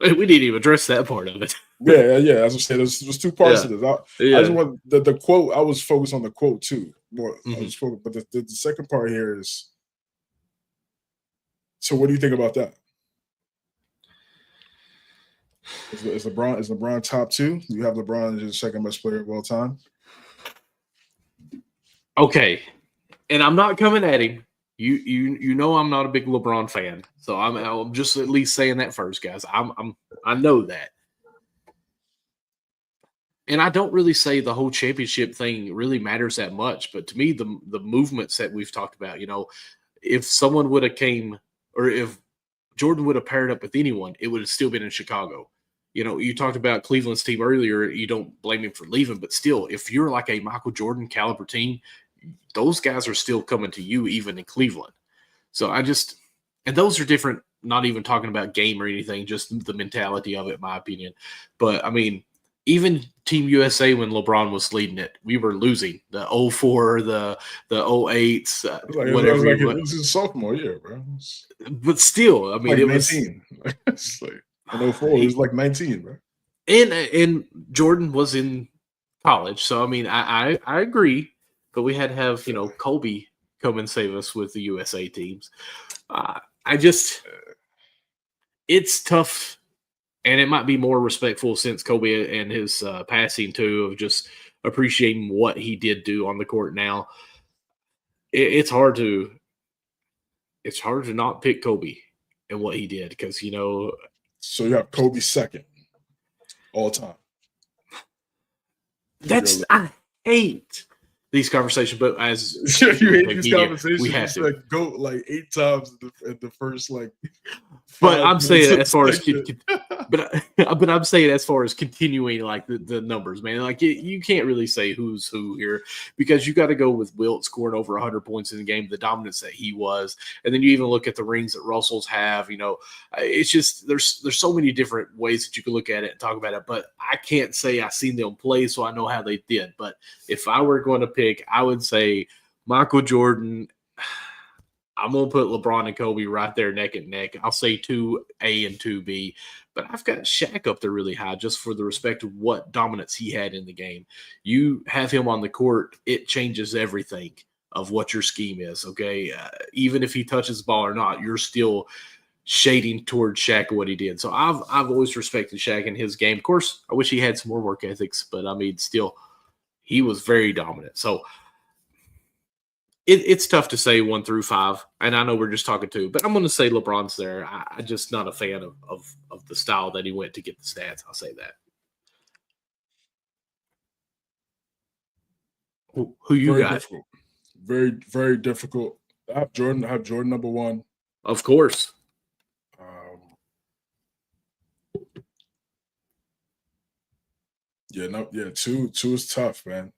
We didn't even address that part of it. Yeah. As I said, there's 2 parts to this. I just want the quote. I was focused on the quote too. More, I was focused, but the second part here is. So, what do you think about that? Is LeBron top 2? You have LeBron as your second best player of all time? Okay, and I'm not coming at him. You know I'm not a big LeBron fan, so I'm just at least saying that first, guys. I know that, and I don't really say the whole championship thing really matters that much. But to me, the movements that we've talked about, if someone would have came, or if Jordan would have paired up with anyone, it would have still been in Chicago. You talked about Cleveland's team earlier. You don't blame him for leaving, but still, if you're like a Michael Jordan caliber team, those guys are still coming to you even in Cleveland. So and those are different, not even talking about game or anything, just the mentality of it, in my opinion. But, I mean, even Team USA, when LeBron was leading it, we were losing. The 04, the 08s, whatever. It was his sophomore year, bro. But still, I mean, like it 19. It's like in 04, it was like 19, bro. And Jordan was in college. So, I mean, I agree. But we had to have, Kobe come and save us with the USA teams. It's tough. And it might be more respectful since Kobe and his passing, too, of just appreciating what he did do on the court now. It's hard to not pick Kobe and what he did because, So you have Kobe second all time. I hate these conversations, but as you hate these conversations, we have to go like 8 times in the first like. But I'm saying as far as, but I'm saying as far as continuing like the numbers, man, like you can't really say who's who here because you got to go with Wilt scoring over 100 points in the game, the dominance that he was, and then you even look at the rings that Russell's have. It's just there's so many different ways that you can look at it and talk about it. But I can't say I've seen them play, so I know how they did. But if I were going to pick, I would say Michael Jordan. I'm going to put LeBron and Kobe right there neck and neck. I'll say 2A and 2B, but I've got Shaq up there really high just for the respect of what dominance he had in the game. You have him on the court, it changes everything of what your scheme is, okay? Even if he touches the ball or not, you're still shading towards Shaq and what he did. So I've always respected Shaq in his game. Of course, I wish he had some more work ethics, but, I mean, still, he was very dominant. So it's tough to say 1 through 5, and I know we're just talking 2, but I'm going to say LeBron's there. I'm just not a fan of the style that he went to get the stats. I'll say that. Who you very got? Difficult. Very, very difficult. I have Jordan number 1. Of course. Two is tough, man.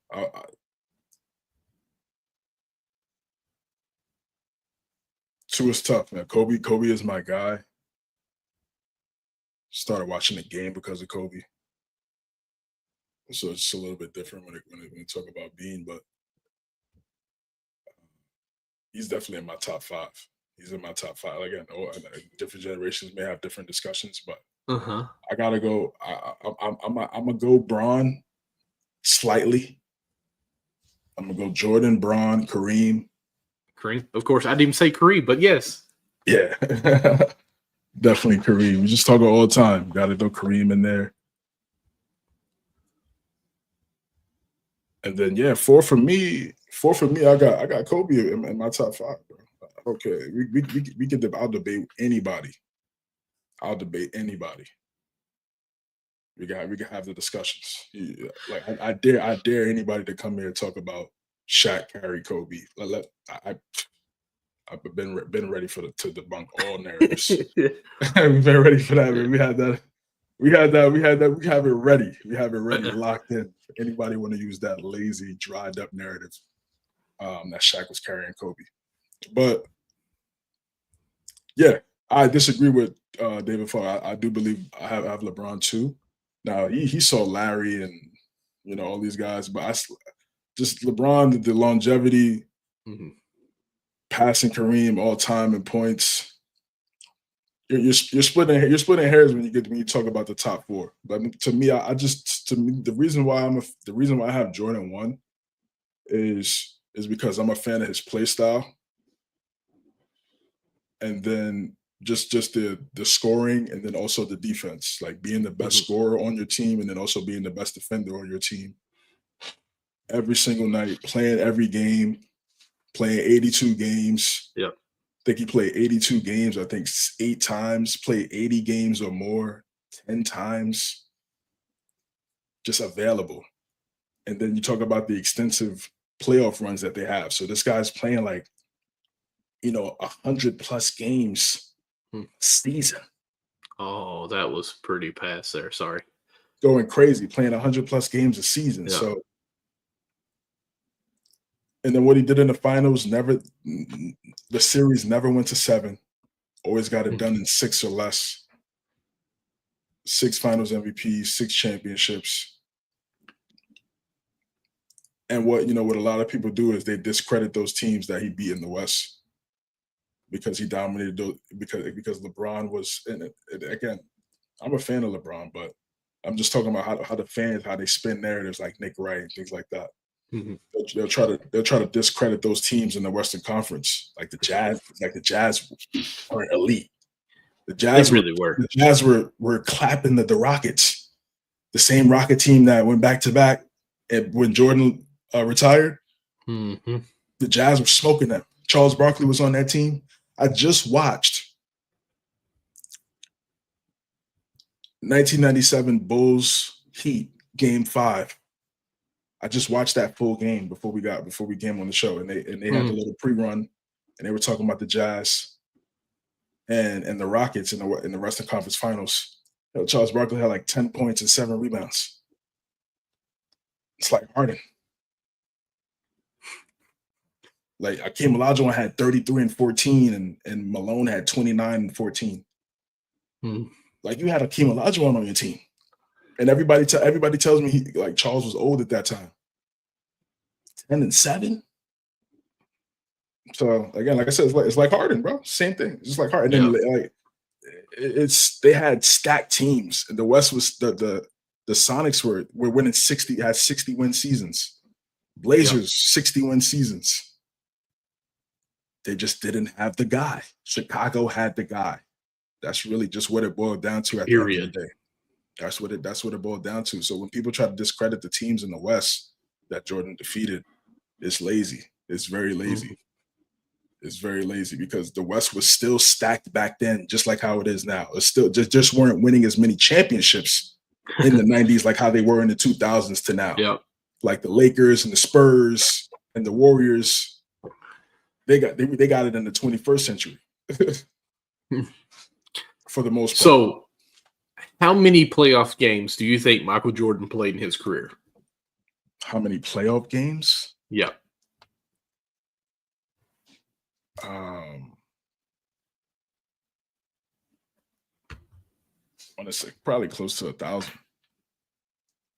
Two is tough, man. Kobe is my guy. Started watching the game because of Kobe, so it's a little bit different when we talk about Bean, but he's definitely in my top 5. He's in my top 5. Again, different generations may have different discussions, but I gotta go. I'm gonna go Bron slightly. I'm gonna go Jordan, Bron, Kareem. Kareem, of course. I didn't even say Kareem, but yes. Yeah, definitely Kareem. We just talk all the time. Got to throw Kareem in there. And then 4 for me. 4 for me. I got Kobe in my top 5. Bro. Okay, we can. I'll debate anybody. We can have the discussions. Yeah, like I dare anybody to come here and talk about Shaq carry Kobe. I've been ready to debunk all narratives. We've been ready for that. Man. We have it ready. We have it ready, locked in. Anybody want to use that lazy, dried up narrative that Shaq was carrying Kobe? But yeah, I disagree with David Falk. I do believe I have LeBron too. Now he saw Larry and all these guys, but just LeBron, the longevity, passing Kareem all time in points. You're splitting hairs when you talk about the top 4. But to me, the reason why I have Jordan 1 is because I'm a fan of his play style, and then just the scoring, and then also the defense, like being the best scorer on your team, and then also being the best defender on your team. Every single night, playing every game, playing 82 games. Yep. I think he played 82 games, I think 8 times, played 80 games or more, 10 times, just available. And then you talk about the extensive playoff runs that they have. So this guy's playing 100+ games season. Oh, that was pretty past there. Sorry. Going crazy, playing 100+ games a season. Yeah. So, and then what he did in the finals, the series never went to 7. Always got it done in 6 or less. 6 finals MVPs, 6 championships. And what a lot of people do is they discredit those teams that he beat in the West because he dominated those, because LeBron was in it. Again, I'm a fan of LeBron, but I'm just talking about how the fans, how they spin narratives like Nick Wright and things like that. They'll try to discredit those teams in the Western Conference, like the Jazz. Like the Jazz are elite. The Jazz really were. The Jazz were clapping the Rockets, the same Rocket team that went back to back when Jordan retired. The Jazz were smoking them. Charles Barkley was on that team. I just watched 1997 Bulls Heat Game 5. I just watched that full game before we came on the show, and they had a little pre-run, and they were talking about the Jazz and the Rockets in the Western Conference Finals. Charles Barkley had like 10 points and 7 rebounds. It's like Harden. Like Akeem Olajuwon had 33 and 14, and Malone had 29 and 14. Like you had Akeem Olajuwon on your team. And everybody tells me Charles was old at that time. 10 and 7. So again, like I said, it's like Harden, bro. Same thing. It's just like Harden. Yeah. They had stacked teams. And the West was the Sonics were winning 60, had 60 win seasons. Blazers 60 win seasons. They just didn't have the guy. Chicago had the guy. That's really just what it boiled down to at the end of the day. That's what it boiled down to. So when people try to discredit the teams in the West that Jordan defeated, it's lazy. It's very lazy. It's very lazy because the West was still stacked back then, just like how it is now. It's still just weren't winning as many championships in the 90s like how they were in the 2000s to now. Yep. Like the Lakers and the Spurs and the Warriors, they got it in the 21st century for the most part. So how many playoff games do you think Michael Jordan played in his career? How many playoff games? Yeah. I want to say probably close to 1,000.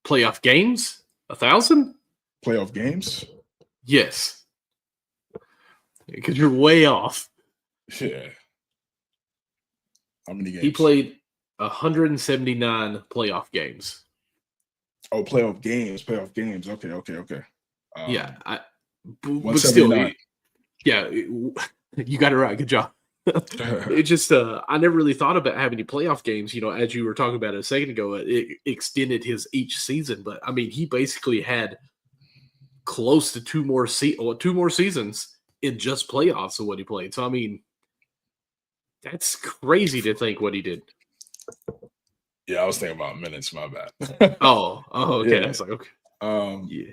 Playoff games? 1,000? Playoff games? Yes. Because you're way off. Yeah. How many games? He played 179 playoff games. Oh, playoff games. Okay. Yeah. But still, yeah, you got it right. Good job. It just, I never really thought about having any playoff games. As you were talking about a second ago, it extended his each season. But I mean, he basically had close to two more seasons in just playoffs of what he played. So, I mean, that's crazy to think what he did. Yeah, I was thinking about minutes. My bad. Oh, okay. Yeah. I was like, okay.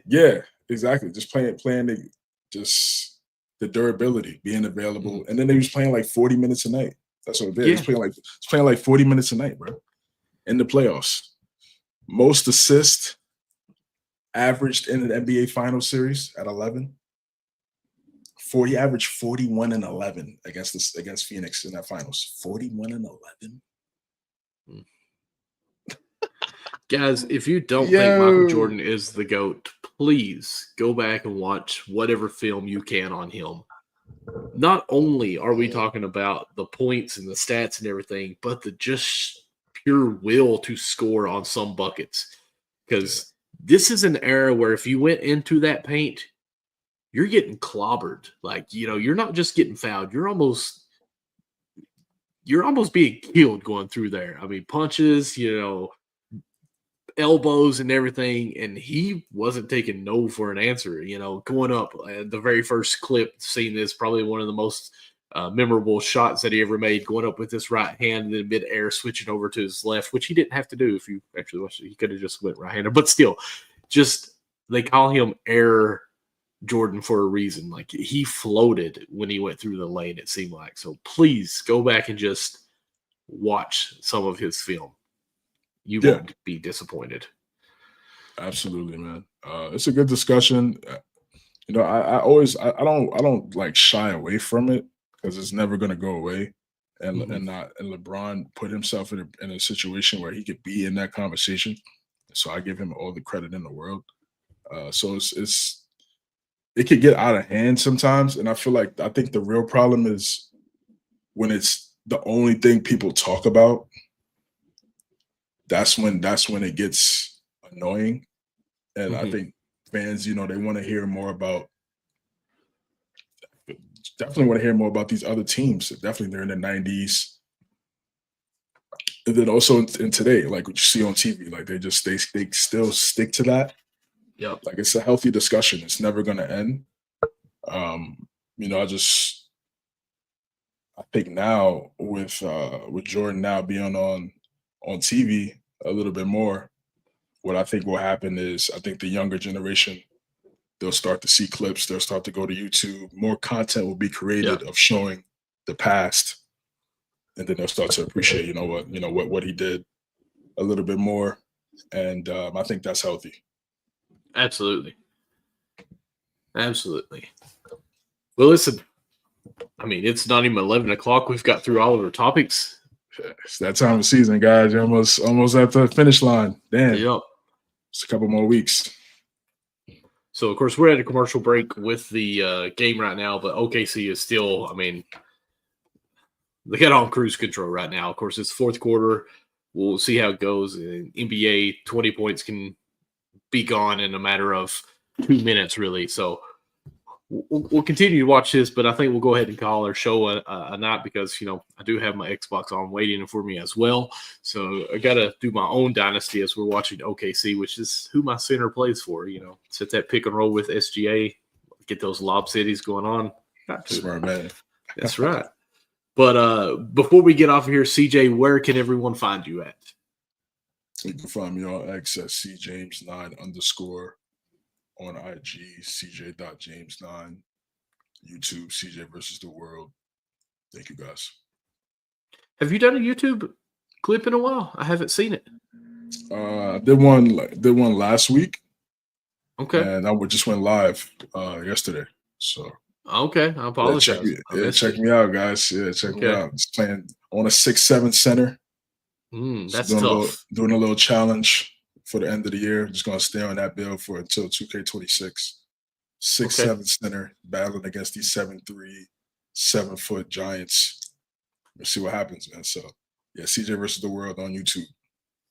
Yeah, exactly. Just playing the durability, being available, and then they was playing like 40 minutes a night. That's what it did. Yeah. He's playing like 40 minutes a night, bro. In the playoffs, most assists averaged in an NBA Finals series at 11. He averaged 41 and 11 against Phoenix in that finals. 41 and 11. Guys, if you don't think Michael Jordan is the GOAT, please go back and watch whatever film you can on him. Not only are we talking about the points and the stats and everything, but the just pure will to score on some buckets. Because this is an era where if you went into that paint, you're getting clobbered. Like, you're not just getting fouled. You're almost being killed going through there. I mean, punches, elbows and everything, and he wasn't taking no for an answer. Going up the very first clip, seeing this, probably one of the most memorable shots that he ever made, going up with his right hand and then mid-air switching over to his left, which he didn't have to do. If you actually watched it, he could have just went right-handed, but still, just they call him Air Jordan for a reason. Like, he floated when he went through the lane, it seemed like. So please go back and just watch some of his film. You won't be disappointed. Absolutely, man. It's a good discussion. I don't like shy away from it because it's never going to go away. And LeBron put himself in a situation where he could be in that conversation. So I give him all the credit in the world. So it could get out of hand sometimes, and I think the real problem is when it's the only thing people talk about. That's when it gets annoying, and I think fans, they want to hear more about. Definitely want to hear more about these other teams. Definitely, they're in the 90s, and then also in today, like what you see on TV, like they still stick to that. Yep. Like, it's a healthy discussion. It's never going to end. I think now with Jordan now being on TV a little bit more, what I think will happen is I think the younger generation, they'll start to see clips. They'll start to go to YouTube. More content will be created of showing the past, and then they'll start to appreciate, what he did a little bit more, and I think that's healthy. Absolutely. Well, listen, I mean, it's not even 11 o'clock. We've got through all of our topics. It's that time of season, guys. You're almost at the finish line. Damn. Yep. It's a couple more weeks. So, of course, we're at a commercial break with the game right now, but OKC is still, I mean, they got on cruise control right now. Of course, it's fourth quarter. We'll see how it goes. In NBA, 20 points can be gone in a matter of 2 minutes, really. So we'll continue to watch this, but I think we'll go ahead and call our show a night because, I do have my Xbox on waiting for me as well. So I got to do my own dynasty as we're watching OKC, which is who my center plays for, set that pick and roll with SGA, get those lob cities going on. Smart man. That's right. But before we get off of here, CJ, where can everyone find you at? You can find me on X at cjames9_ on IG, cj.james9, YouTube, CJ versus the world. Thank you, guys. Have you done a YouTube clip in a while? I haven't seen it. Did one last week. Okay. And I just went live yesterday. So okay, I apologize. Check me out, guys. Yeah, check me out. Just playing on a 6'7" center. That's tough. Doing a little challenge for the end of the year. Just gonna stay on that build until 2K26. 6'7" center battling against these 7'3", 7-foot giants. Let's see what happens, man. So yeah, CJ versus the world on YouTube.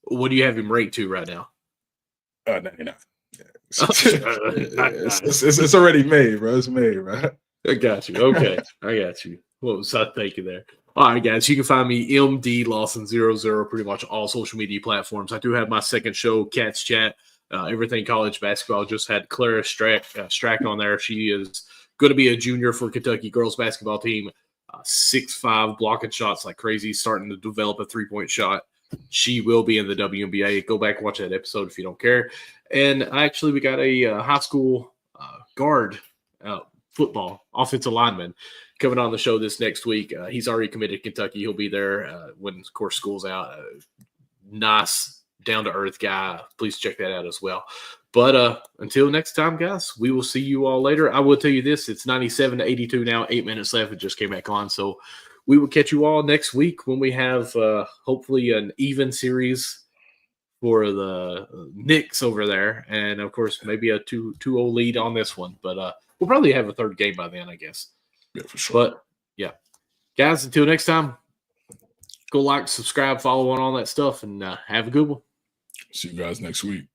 What do you have him ranked to right now? 99. Yeah. It's already made, bro. It's made, bro. I got you. Okay, I got you. What was I thinking there? All right, guys, you can find me MD Lawson00 pretty much all social media platforms. I do have my second show, Cats Chat, everything college basketball. Just had Clara Strack on there. She is going to be a junior for Kentucky girls basketball team. 6'5", blocking shots like crazy, starting to develop a three-point shot. She will be in the WNBA. Go back and watch that episode if you don't care. And actually, we got a high school guard football offensive lineman coming on the show this next week. He's already committed to Kentucky. He'll be there when, of course, school's out. Nice, down-to-earth guy. Please check that out as well. But until next time, guys, we will see you all later. I will tell you this. It's 97-82 now, 8 minutes left. It just came back on. So we will catch you all next week when we have hopefully an even series for the Knicks over there. And, of course, maybe a 2-0 lead on this one. But we'll probably have a third game by then, I guess. Yeah, for sure. But, yeah. Guys, until next time, go like, subscribe, follow on all that stuff, and have a good one. See you guys next week.